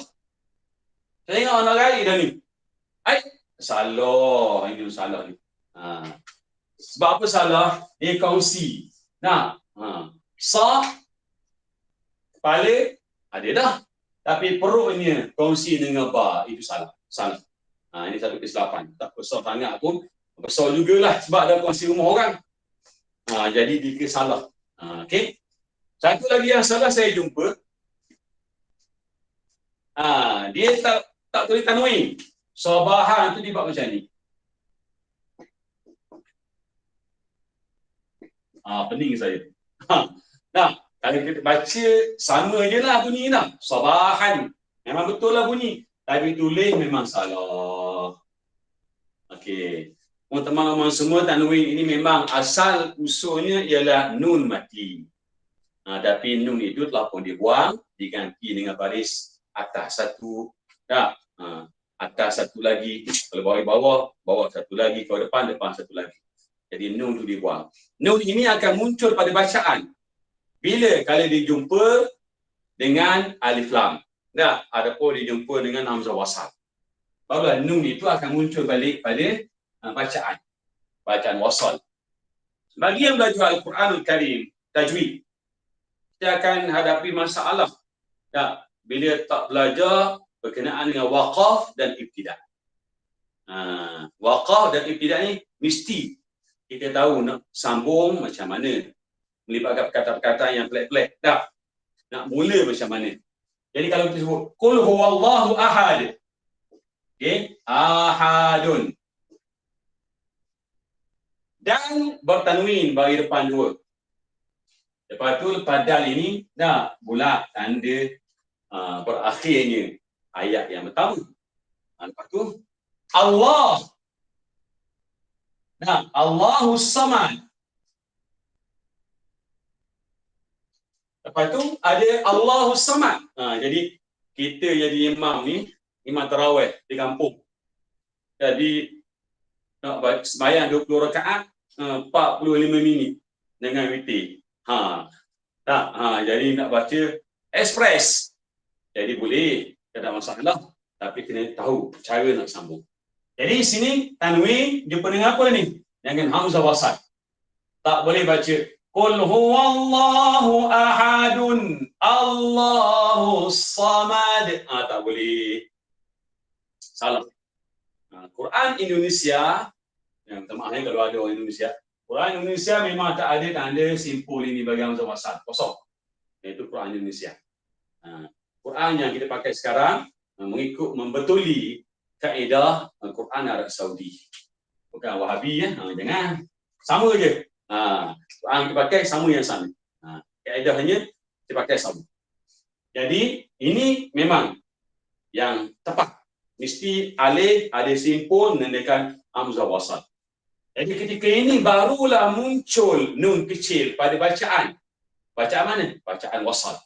Saya tengok anak kali dah ni. Salah. Ini salah ni. Sebab apa salah? Dia kongsi. Kepala ada dah. Tapi perutnya kongsi dengan ba. Itu salah. Ini satu kesilapan. Tak besar sangat pun. Besar jugalah sebab ada kongsi rumah orang. Jadi dia salah. Okey. Satu lagi yang salah saya jumpa. Dia tak tulis tanwin. Sabahan tu dia buat macam ni. Pening saya. Kalau kita baca sama je lah bunyi lah. Sabahan. Memang betul lah bunyi. Tapi tulis memang salah. Okey. Teman-teman semua tanwin ini memang asal usulnya ialah nun mati. Tapi nun itu telah pun dibuang, diganti dengan baris atas satu. atas satu lagi, kalau bawah satu lagi, kalau depan satu lagi. Jadi nun tu dibuang. Nun ini akan muncul pada bacaan bila kalau dijumpa dengan alif lam. Tak, adapun dijumpa dengan hamzah wasal. Barulah nun itu akan muncul balik pada bacaan wasal. Bagi yang belajar Al-Quranul Karim, tajwid, kita akan hadapi masalah. Tak, bila tak belajar berkenaan dengan waqaf dan ibtidah. Waqaf dan ibtidah ni mesti kita tahu nak sambung macam mana, melibatkan perkataan-perkataan yang pelik-pelik. Tak, nak mula macam mana. Jadi kalau kita sebut qul huwallahu ahad, okey, ahadun, dan bertanwin bagi depan dua. Lepas tu padal ini dah bulat tanda berakhirnya ayat yang pertama. Lepas tu Allah, nah, Allahus Samad. Lepas tu ada Allahus Samad. Jadi kita jadi imam ni, imam tarawih di kampung. Jadi nak sembahyang 20 rakaat 45 minit dengan witir. Jadi nak baca express. Jadi boleh, tak ada masalah, tapi kena tahu cara nak sambung. Jadi sini tanwin jumpa dengan apa ni? Dengan hamzah wasal. Tak boleh baca qul huwallahu ahadun Allahus samad. Tak boleh. Salah. Quran Indonesia, yang minta maaf kalau ada orang Indonesia, Quran Indonesia memang tak ada tanda simpul ini bagi hamzah wasal. Kosong. Iaitu Quran Indonesia. Quran yang kita pakai sekarang mengikut membetuli kaedah Quran Arab Saudi. Bukan Wahabi ya. Jangan. Sama je. Quran kita pakai sama yang sama. Kaedahnya kita pakai sama. Jadi ini memang yang tepat. Mesti alif ada simpul menandakan hamzah wasal. Jadi ketika ini barulah muncul nun kecil pada bacaan. Bacaan mana? Bacaan wasal.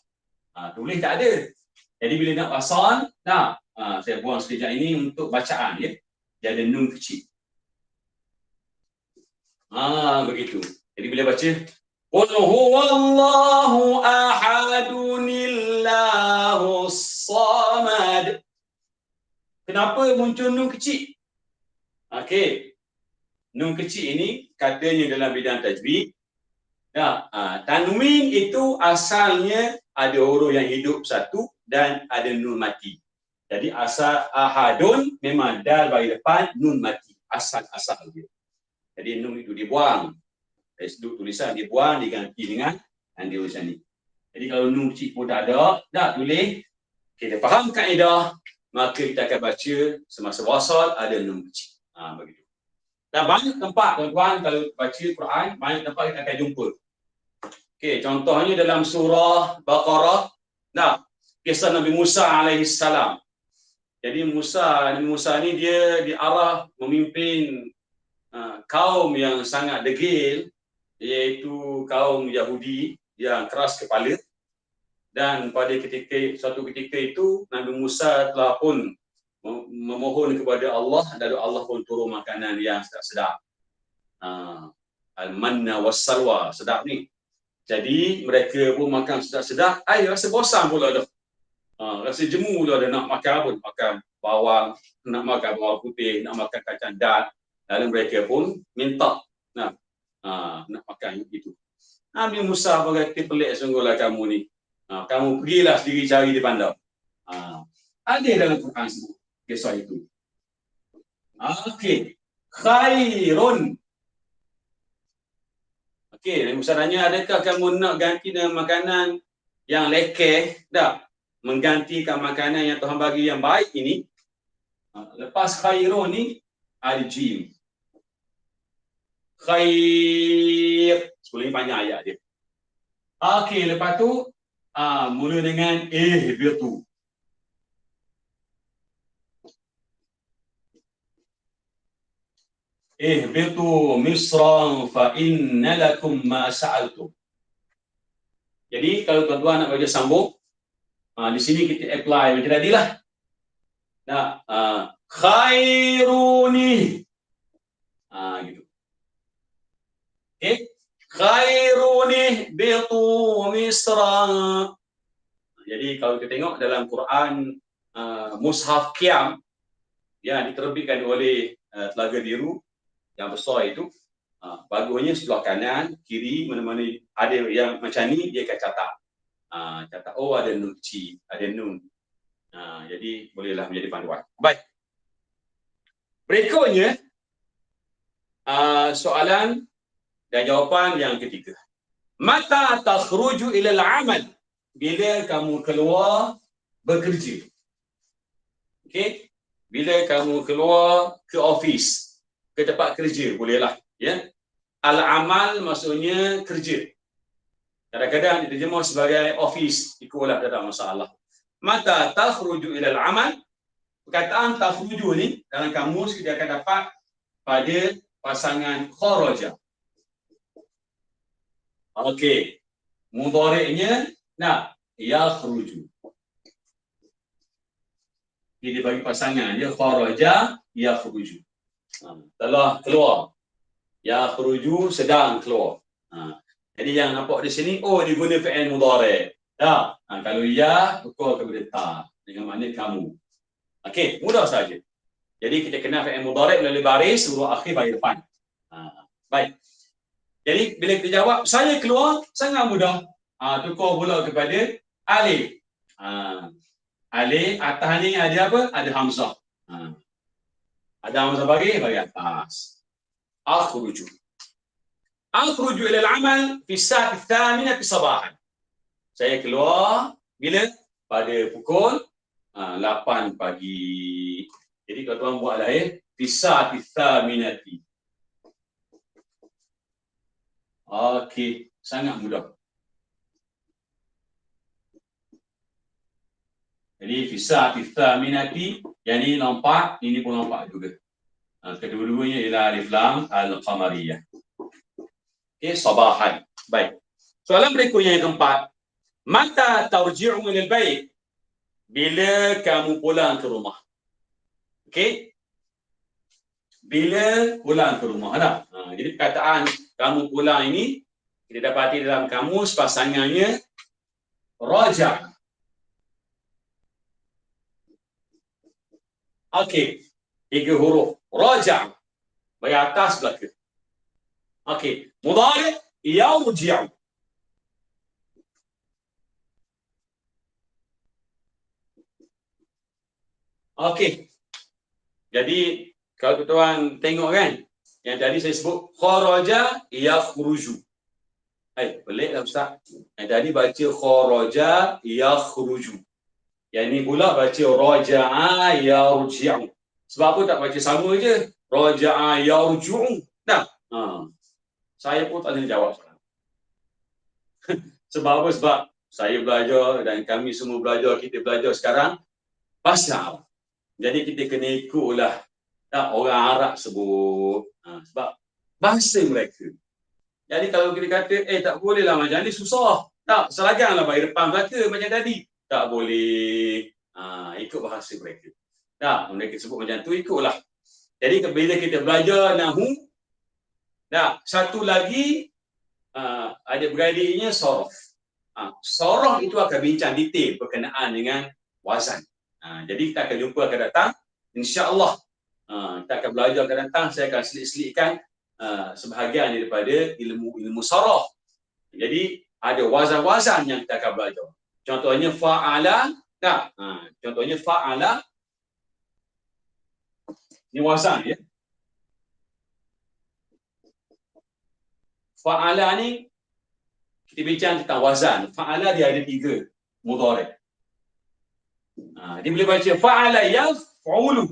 Tulis tak ada. Jadi bila nak wasal, saya buang sekejap ini untuk bacaan ya. Dia ada nun kecil. Begitu. Jadi bila baca qul huwallahu ahadunillahus samad. Kenapa muncul nun kecil? Okey. Nun kecil ini katanya dalam bidang tajwid. Tanwin itu asalnya ada huruf yang hidup satu dan ada nun mati. Jadi asal ahadun memang dal bagi depan, nun mati. Asal dia. Jadi nun itu dibuang. Dari sudut tulisan dibuang, diganti dengan tulisan ni. Jadi kalau nun kecil pun tak ada, tak tulis, kita faham kaedah, maka kita akan baca semasa wasal ada nun kecil. Begitu. Dan banyak tempat tuan-tuan kalau baca Quran, banyak tempat kita akan jumpa. Okey, contohnya dalam surah Baqarah, kisah Nabi Musa alaihissalam. Jadi Nabi Musa ni dia diarah memimpin kaum yang sangat degil, iaitu kaum Yahudi yang keras kepala. Dan pada suatu ketika itu Nabi Musa telah pun memohon kepada Allah, dan Allah pun turun makanan yang sedap. Al-manna was-salwa, sedap ni. Jadi mereka pun makan sedap-sedap, rasa bosan pula dah. Rasa jemu pula dah nak makan apa? Makan bawang, nak makan bawang putih, nak makan kacang dal. Lalu mereka pun minta nak makan itu. Nabi Musa pun kata, pelik sungguhlah kamu ni. Kamu pergilah sendiri cari di bandar. Ada dalam Quran sebut kisah itu. Okey. Khairun. Okey, Nabi Musa tanya, adakah kamu nak ganti dengan makanan yang lekeh? Tak. Menggantikan makanan yang Tuhan bagi yang baik ini. Lepas khairun ni, al-jim. Khair. Sebenarnya banyak ayat dia. Okey, lepas tu, mula dengan ihbitu. Ihbitu misran fa inna lakum ma sa'altum. Jadi kalau tuan-tuan nak baca sambung, di sini kita apply macam tadilah. Nah, khairuni. Gitu. Okay. Khairuni bitu misra. Jadi kalau kita tengok dalam Quran Mushaf Qiyam yang diterbitkan oleh Telaga Biru yang besar itu, bagusnya sebelah kanan, kiri, mana-mana ada yang macam ni dia akan catat. Catat ada nun ci, ada nun. Jadi bolehlah menjadi panduan. Baik. Berikutnya soalan dan jawapan yang ketiga. Mata takhruju ila al-amal? Bila kamu keluar bekerja. Okey? Bila kamu keluar ke office, ke tempat kerja, bolehlah, ya. Al-amal maksudnya kerja. Kadang-kadang diterjemah sebagai office, ikutlah, tak ada masalah. Mata takhruju ila al-amal? Perkataan takhruju ni dalam kamus kita akan dapat pada pasangan kharaja. Okey. Mudhari'nya yakhruju. Dia bagi pasangan dia kharaja yakhruju. Telah keluar. Yakhruju sedang keluar. Jadi yang nampak di sini dia guna fi'il mudhari'. Kalau ya ukur kepada ta dengan makna kamu. Okey, mudah saja. Jadi kita kenal fi'il mudhari' melalui baris huruf akhir baris depan. Baik. Jadi bila kita jawab saya keluar, sangat mudah. Tukar pula kepada alif. Alif atas ni ada apa? Ada hamzah. Ada hamzah bagi atas. Akhruju. Akhruju ila al-amal fi as-sa'ati ath-thaminati sabahan. Saya keluar bila? Pada pukul 8 pagi. Jadi kalau tuan buat lahir fi as-sa'ati ath-thaminati. Okey, sangat mudah. Jadi fisah tifta minati, yang ini nampak, ini pun nampak juga. Kedua-duanya ialah alif lam al-qamariyah. Okey, sabahan. Baik. Soalan berikutnya yang keempat. Mata tarji'u min al-bait? Bila kamu pulang ke rumah? Okey? Bila pulang ke rumah. Jadi perkataan kamu pulang ini kita dapati dalam kamus pasangannya raja'. Okey, 3 huruf. Raja' bagi atas belakang. Okey, mudhari' yarji'u. Okey. Jadi kalau tuan tengok kan, yang tadi saya sebut kharaja yakhruju. Peliklah Ustaz. Yang tadi baca kharaja yakhruju. Yang ini pula baca raja'a yarji'u. Sebab apa tak baca sama je? Raja'a yarji'u. Saya pun tak boleh jawab sekarang. Sebab apa? Sebab saya belajar dan kami semua belajar, kita belajar sekarang bahasa Arab. Jadi kita kena ikutlah orang Arab sebut. Sebab bahasa mereka. Jadi kalau kita kata, tak boleh lah macam ni, susah. Tak, selaganglah bagi depan belaka macam tadi. Tak boleh. Ikut bahasa mereka. Mereka sebut macam tu, ikutlah. Jadi bila kita belajar Nahu, satu lagi ada beradiknya sorof. Sorof itu akan bincang detail berkenaan dengan wazan. Jadi kita akan jumpa akan datang. InsyaAllah kita akan belajar akan datang. Saya akan selit-selitkan sebahagian daripada ilmu sorof. Jadi ada wazan-wazan yang kita akan belajar. Contohnya fa'ala. Contohnya fa'ala. Ini wazan ya. Fa'ala ni kita bincang tentang wazan. Fa'ala dia ada 3 mudhari'. Dia boleh baca fa'ala yaf'ulu.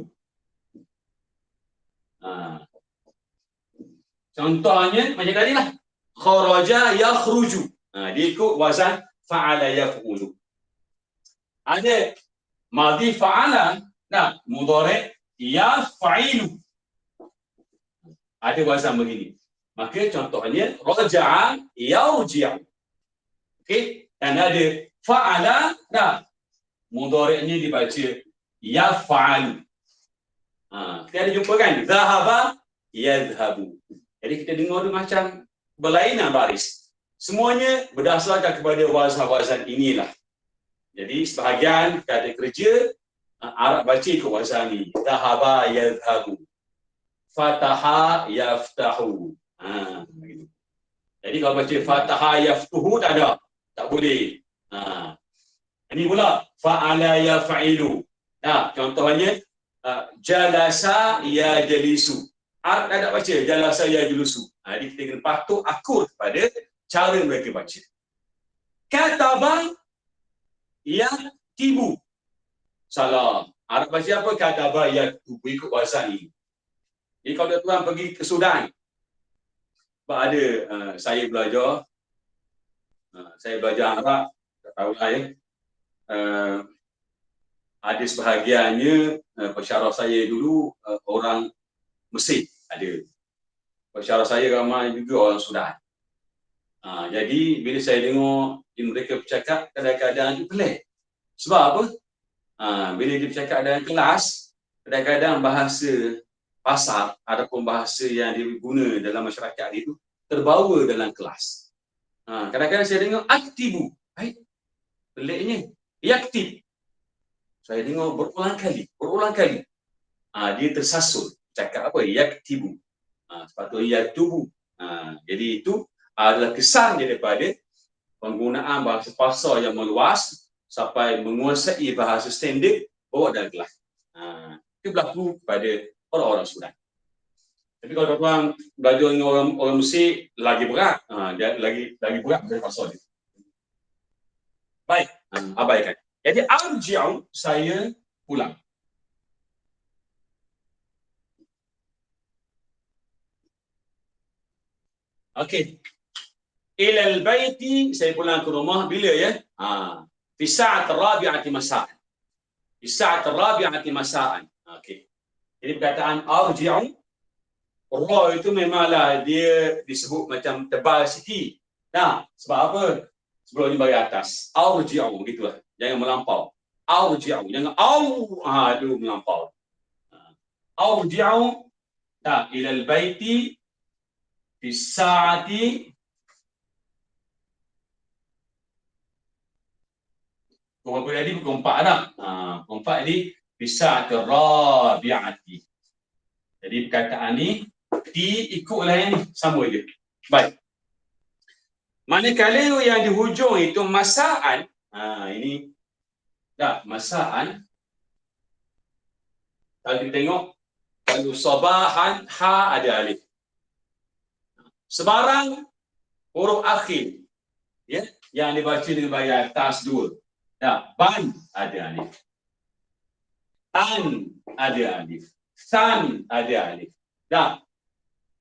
Contohnya macam tadi lah. Kharaja yakhruju. Dia ikut wazan fa'ala yaf'ulu. Ada madhi fa'ala. Mudhari' yaf'ilu. Ada wazan begini. Maka contohnya raja'a yarji'u. Okey, dan ada fa'ala mudhari'nya dibaca yaf'alu. Kita ada jumpa kan? Zahaba, yadhhabu. Jadi kita dengar tu macam berlainan baris. Semuanya berdasarkan kepada wazan-wazan inilah. Jadi sebahagian kata kerja Arab baca ke wazan ni. Zahaba, yadhhabu. Fataha, yaftahu. Jadi kalau baca fataha, yaftuhu tak ada. Tak boleh. Ini pula fa'ala yaf'ilu. Contohnya jalasa ya jalisu. Tak ada baca jalasa ya julusu. Jadi kita kena patuh akur kepada cara mereka baca. Kataba ya tibu. Salah. Arab baca apa? Kataba ya tibu, ikut wazan ni. Jadi kalau tuan pergi ke Sudan, sebab ada saya belajar Arab, tak tahu lah ya. Ada sebahagiannya pensyarah saya dulu orang Mesir ada. Pensyarah saya ramai juga orang Sudan. Jadi bila saya dengar mereka bercakap, kadang-kadang itu pelik. Sebab apa? Bila dia bercakap dalam kelas, kadang-kadang bahasa pasar ataupun bahasa yang dia guna dalam masyarakat itu terbawa dalam kelas. Kadang-kadang saya dengar aktibu. Baik. Peliknya. Yaktib. Saya dengar berulang kali. Dia tersasul. Cakap apa? Yaktibu. Sepatutnya yaktubu. Jadi itu adalah kesan daripada penggunaan bahasa pasar yang meluas sampai menguasai bahasa standard bawa dalam kelas. Itu berlaku kepada orang-orang Sudan. Tapi kalau tuan belajar dengan orang Mesir, lagi berat. Lagi berat dari pasar dia. Baik, abaikan. Jadi arji'u, saya pulang. Okey. Ilal baiti, saya pulang ke rumah bila ya? Fi sa'at rabi'ati masa'an. Fi sa'at rabi'ati masa'an. Okey. Jadi perkataan arji'u, ra itu memanglah dia disebut macam tebal sikit. Sebab apa? Sebelum ni bagi atas. Arji'u gitulah. Jangan melampau. Arji'u, jangan itu melampau. Arji'u ilal baiti fi sa'ati pukul tadi pukul 4 dah. Pukul 4 tadi fi sa'ati rabi'ati. Jadi perkataan ni ikutlah yang ni, sama je. Baik. Manakala yang di hujung itu masaan, ini masaan. Kalau kita tengok, kalau sabahan ha ada alif. Sebarang huruf akhir ya yang dibaca dengan baris atas 2. Ban ada alif. Tan ada alif. San ada alif.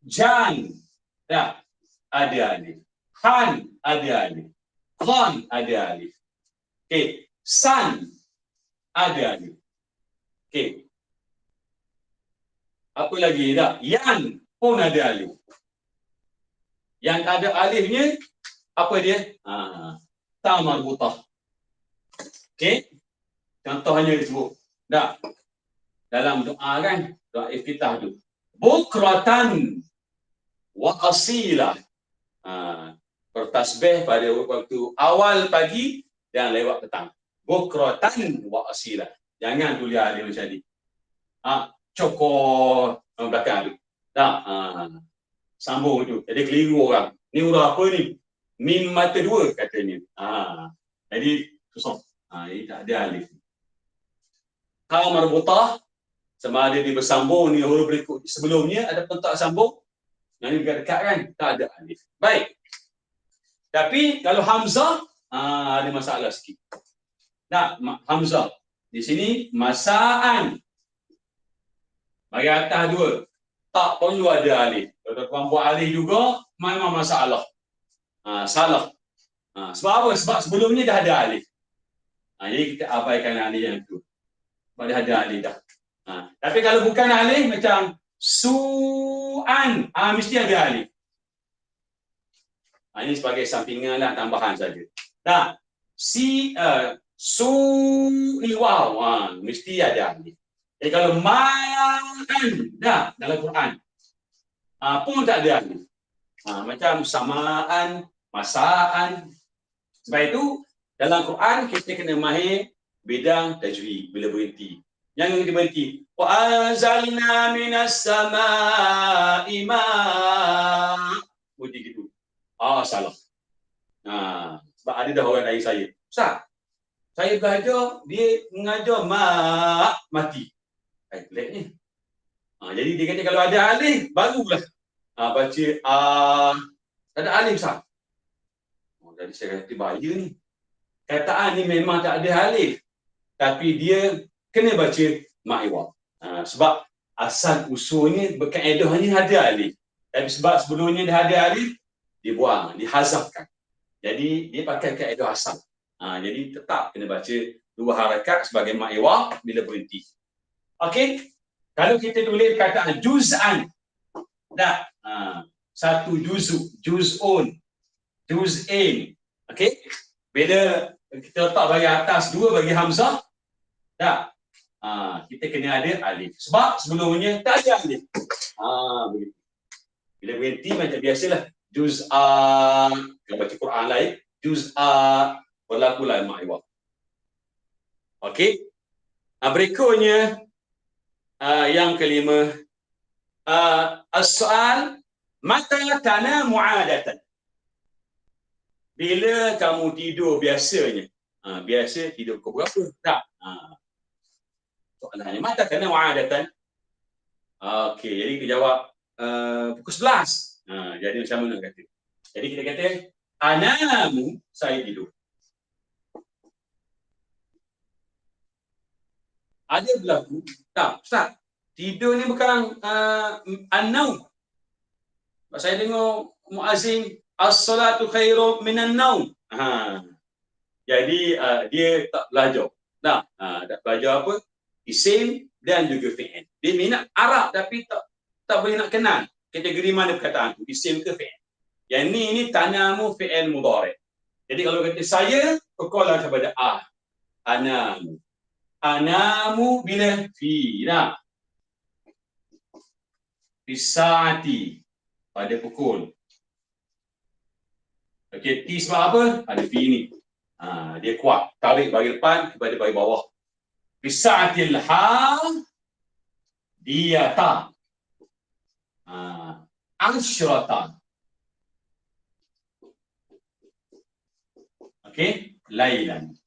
Jan ada alif. Han ada alif. Khan ada alif. Okey, san ada alif. Okey. Apa lagi dah? Yan pun ada alif. Yang tak ada alifnya apa dia? Ta marbutah. Okey. Contohnya disebut. Dalam doa kan, doa iftitah tu. Bukratan wa asila. Bertasbih pada waktu awal pagi dan lewat petang. Bukratan wa asila. Jangan tulis alif macam ni. Cokor belakang tu. Sambung tu. Jadi keliru orang. Ni huruf apa ni? Mim mata 2 katanya. Jadi susah. Ini tak ada alif. Ta marbutah sama ada dia bersambung ni huruf berikut sebelumnya ada pun tak sambung. Yang ni dekat kan? Tak ada alif. Baik. Tapi kalau hamzah ada masalah sikit. Hamzah. Di sini masaan. Bagi atas 2. Tak perlu ada alif. Kalau tuan buat alif juga memang masalah. Salah. Sebab apa? Sebab sebelumnya dah ada alif. Jadi kita abaikan alif yang tu. Sebab dah ada alif dah. Tapi kalau bukan alif macam su'an, mesti ada alif. Ini sebagai sampingan lah, tambahan saja. Su'i waw, mesti ada alif. Jadi kalau ma'an, dah dalam Quran pun tak ada alif. Macam samaan, masaan. Sebab itu dalam Quran kita kena mahir bidang tajwid bila berhenti. Jangan kita berhenti. Wa anzalna minas sama'i ma'. Berhenti gitu. Salah. Sebab ada dah orang lain saya. Ustaz, saya belajar, dia mengajar mak mati. Pelik ni. Jadi dia kata kalau ada alif, barulah baca tak ada alif sah. Jadi saya kata bahaya ni. Kataan ni memang tak ada alif. Tapi dia kena baca ma'iwab. Sebab asal usulnya berkaedahnya ada alif. Tapi sebab sebelumnya dah ada alif, dibuang, dihazafkan. Jadi dia pakai kaedah asal. Jadi tetap kena baca 2 harakat sebagai ma'iwab bila berhenti. Okey. Kalau kita tulis kataan juz'an. Dah. Satu juz'u, juz'un, juz'in. Okey. Bila kita letak bagi atas 2 bagi hamzah, dah. Kita kena ada alif. Sebab sebelumnya tak ada alif. Begitu. Bila berhenti macam biasalah. Juz'a, kalau baca Quran lain, juz'a, berlakulah ma'iwab. Okey. Berikutnya, yang kelima, as-soal, mata tanamu 'adatan. Bila kamu tidur biasanya? Biasa tidur pukul berapa? Tak. Soalannya, mata tanamu 'adatan. Okey, jadi kita jawab pukul 11. Jadi macam mana kata? Jadi kita kata, anamu, saya tidur. Ada berlaku? Tak, Ustaz. Tidur ni bukan an-naum. Saya dengar muazzin as-salatu khairum minan naum. Jadi dia tak belajar. Tak belajar apa? Isim dan juga fi'il. Dia minat Arab tapi tak boleh nak kenal kategori mana perkataan tu, isim ke fi'il. Yang ni tanamu fi'il mudhari'. Jadi kalau kata saya, ukurlah kepada anamu. Anamu bila fi, Fisa'ati, pada pukul. Okey, T sebab apa? Ada fi ni. Dia kuat. Tarik bagi depan kepada bagi bawah. Fisa'atil diyata. Asyratan. Okey, lailan.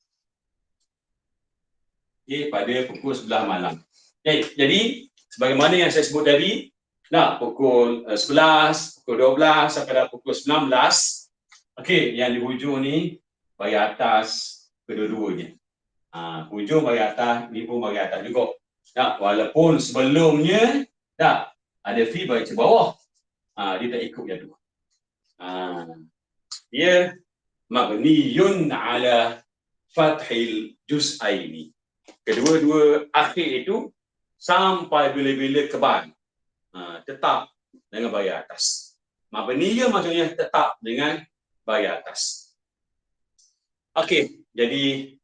Okey, pada pukul 11 malam. Jadi sebagaimana yang saya sebut tadi, pukul 11, pukul 12 sampai dah pukul 19. Okey, yang di hujung ni bagi atas kedua-duanya. Hujung bagi atas, ni pun bagi atas juga. Walaupun sebelumnya ada fi bagi bawah. Dia tak ikut yang tu. Dia mabniyun ala fathil juz'aini. Kedua-dua akhir itu sampai bila-bila kebal. Tetap dengan bagi atas. Mabniyah maksudnya tetap dengan bagi atas. Okey, jadi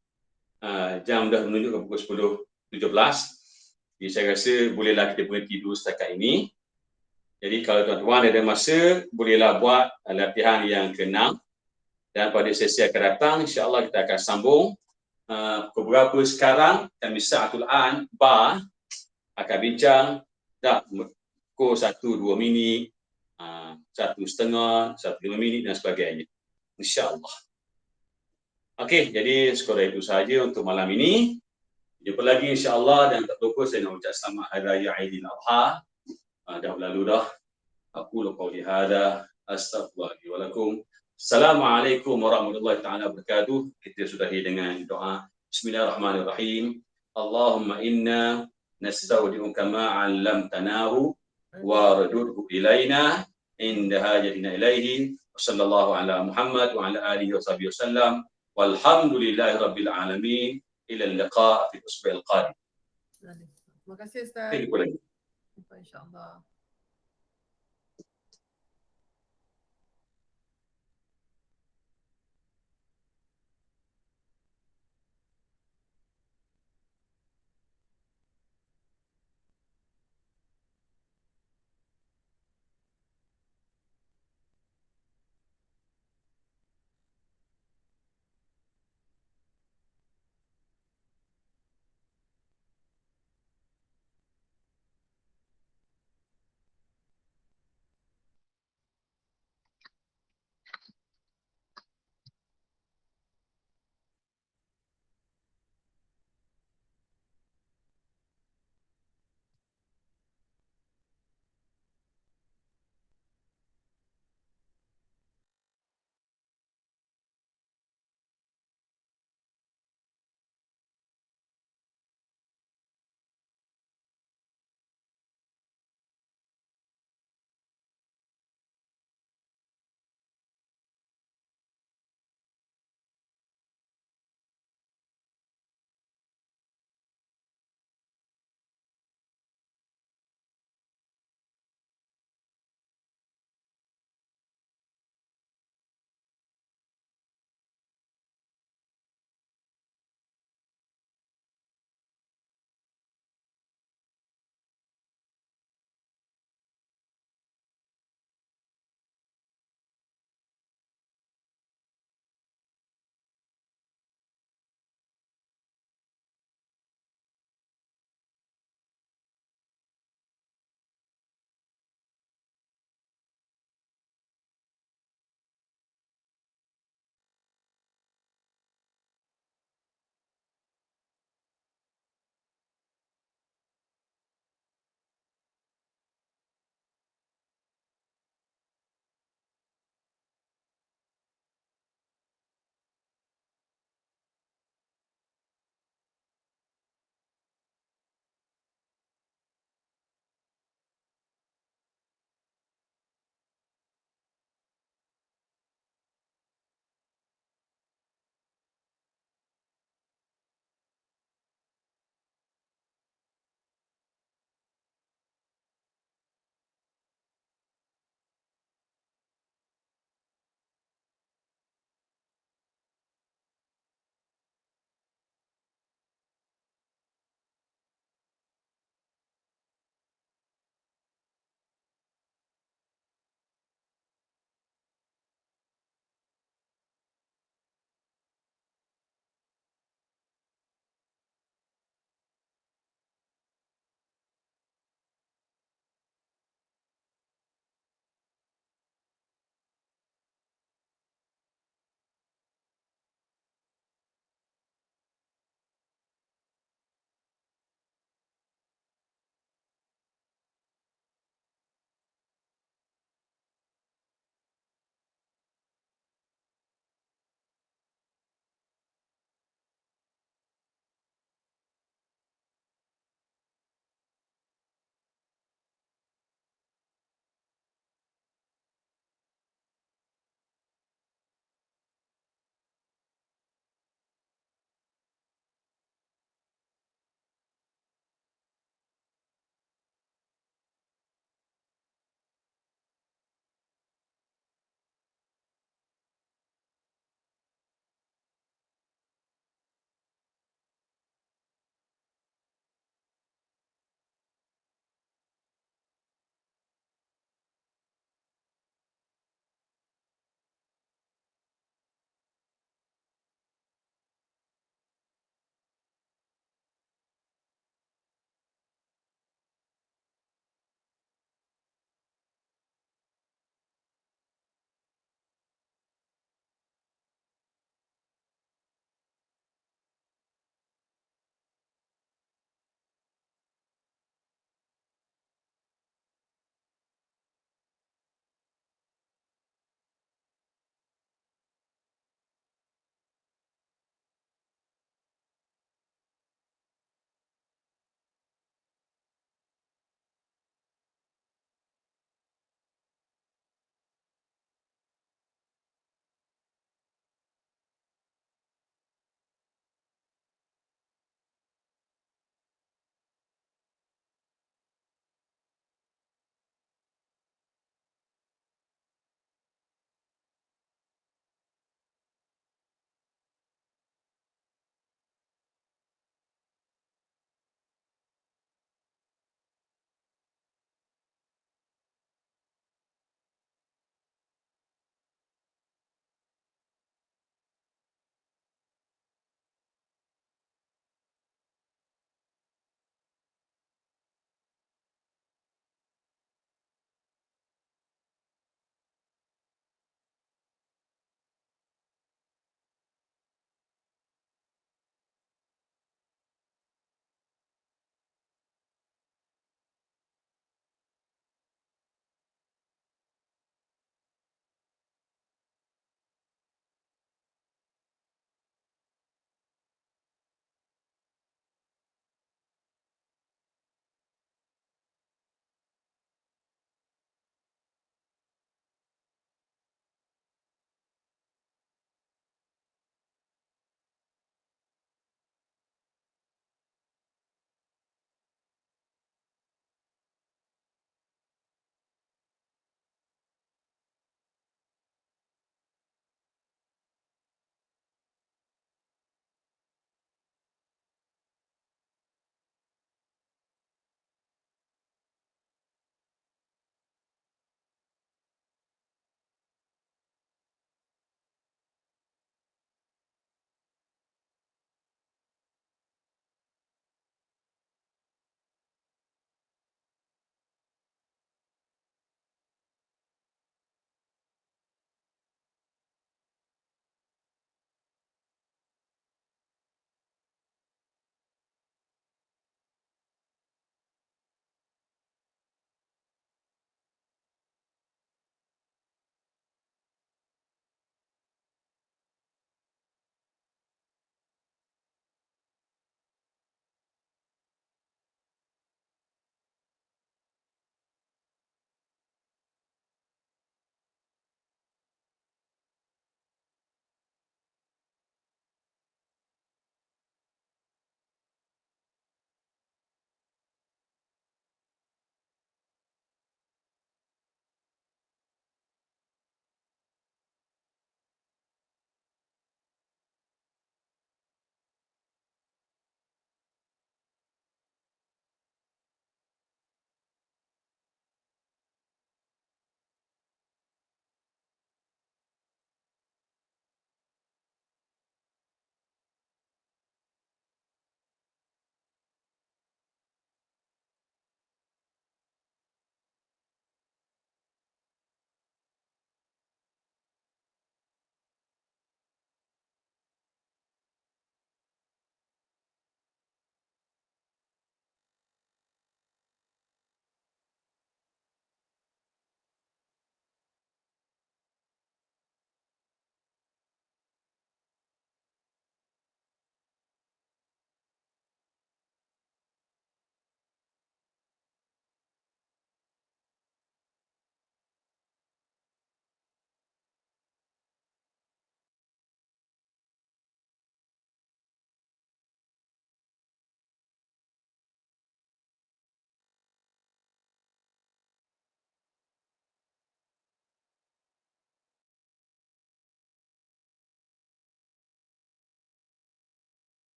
jam dah menunjuk ke pukul 10.17. Jadi saya rasa bolehlah kita berhenti dulu setakat ini. Jadi kalau tuan-tuan ada masa, bolehlah buat latihan yang ke-6. Dan pada sesi akan datang, insya-Allah kita akan sambung. Pukul berapa sekarang? Kami Sa'atul An akan bincang pukul 1-2 minit, 1.5, 1.5 minit dan sebagainya. InsyaAllah. Okey, jadi sekadar itu sahaja untuk malam ini. Jumpa lagi insya-Allah, dan tak lupa saya nak ucap selamat Hari Raya Aidiladha. Dah berlalu dah. Aku qauli hadza astaghfirullahi wa lakum. Assalamualaikum warahmatullahi taala wabarakatuh. Kita sudahi dengan doa. Bismillahirrahmanirrahim. Allahumma inna nastaudi'uka ma 'allamtanahu warudhu ilaina inda hajatina ilaihi. Wassallallahu ala Muhammad wa ala alihi washabihi wasallam. Walhamdulillahi rabbil alamin. Ila liqa fi al-usbu' al-qadim. Terima kasih Ustaz. Terima kasih. Insya-Allah.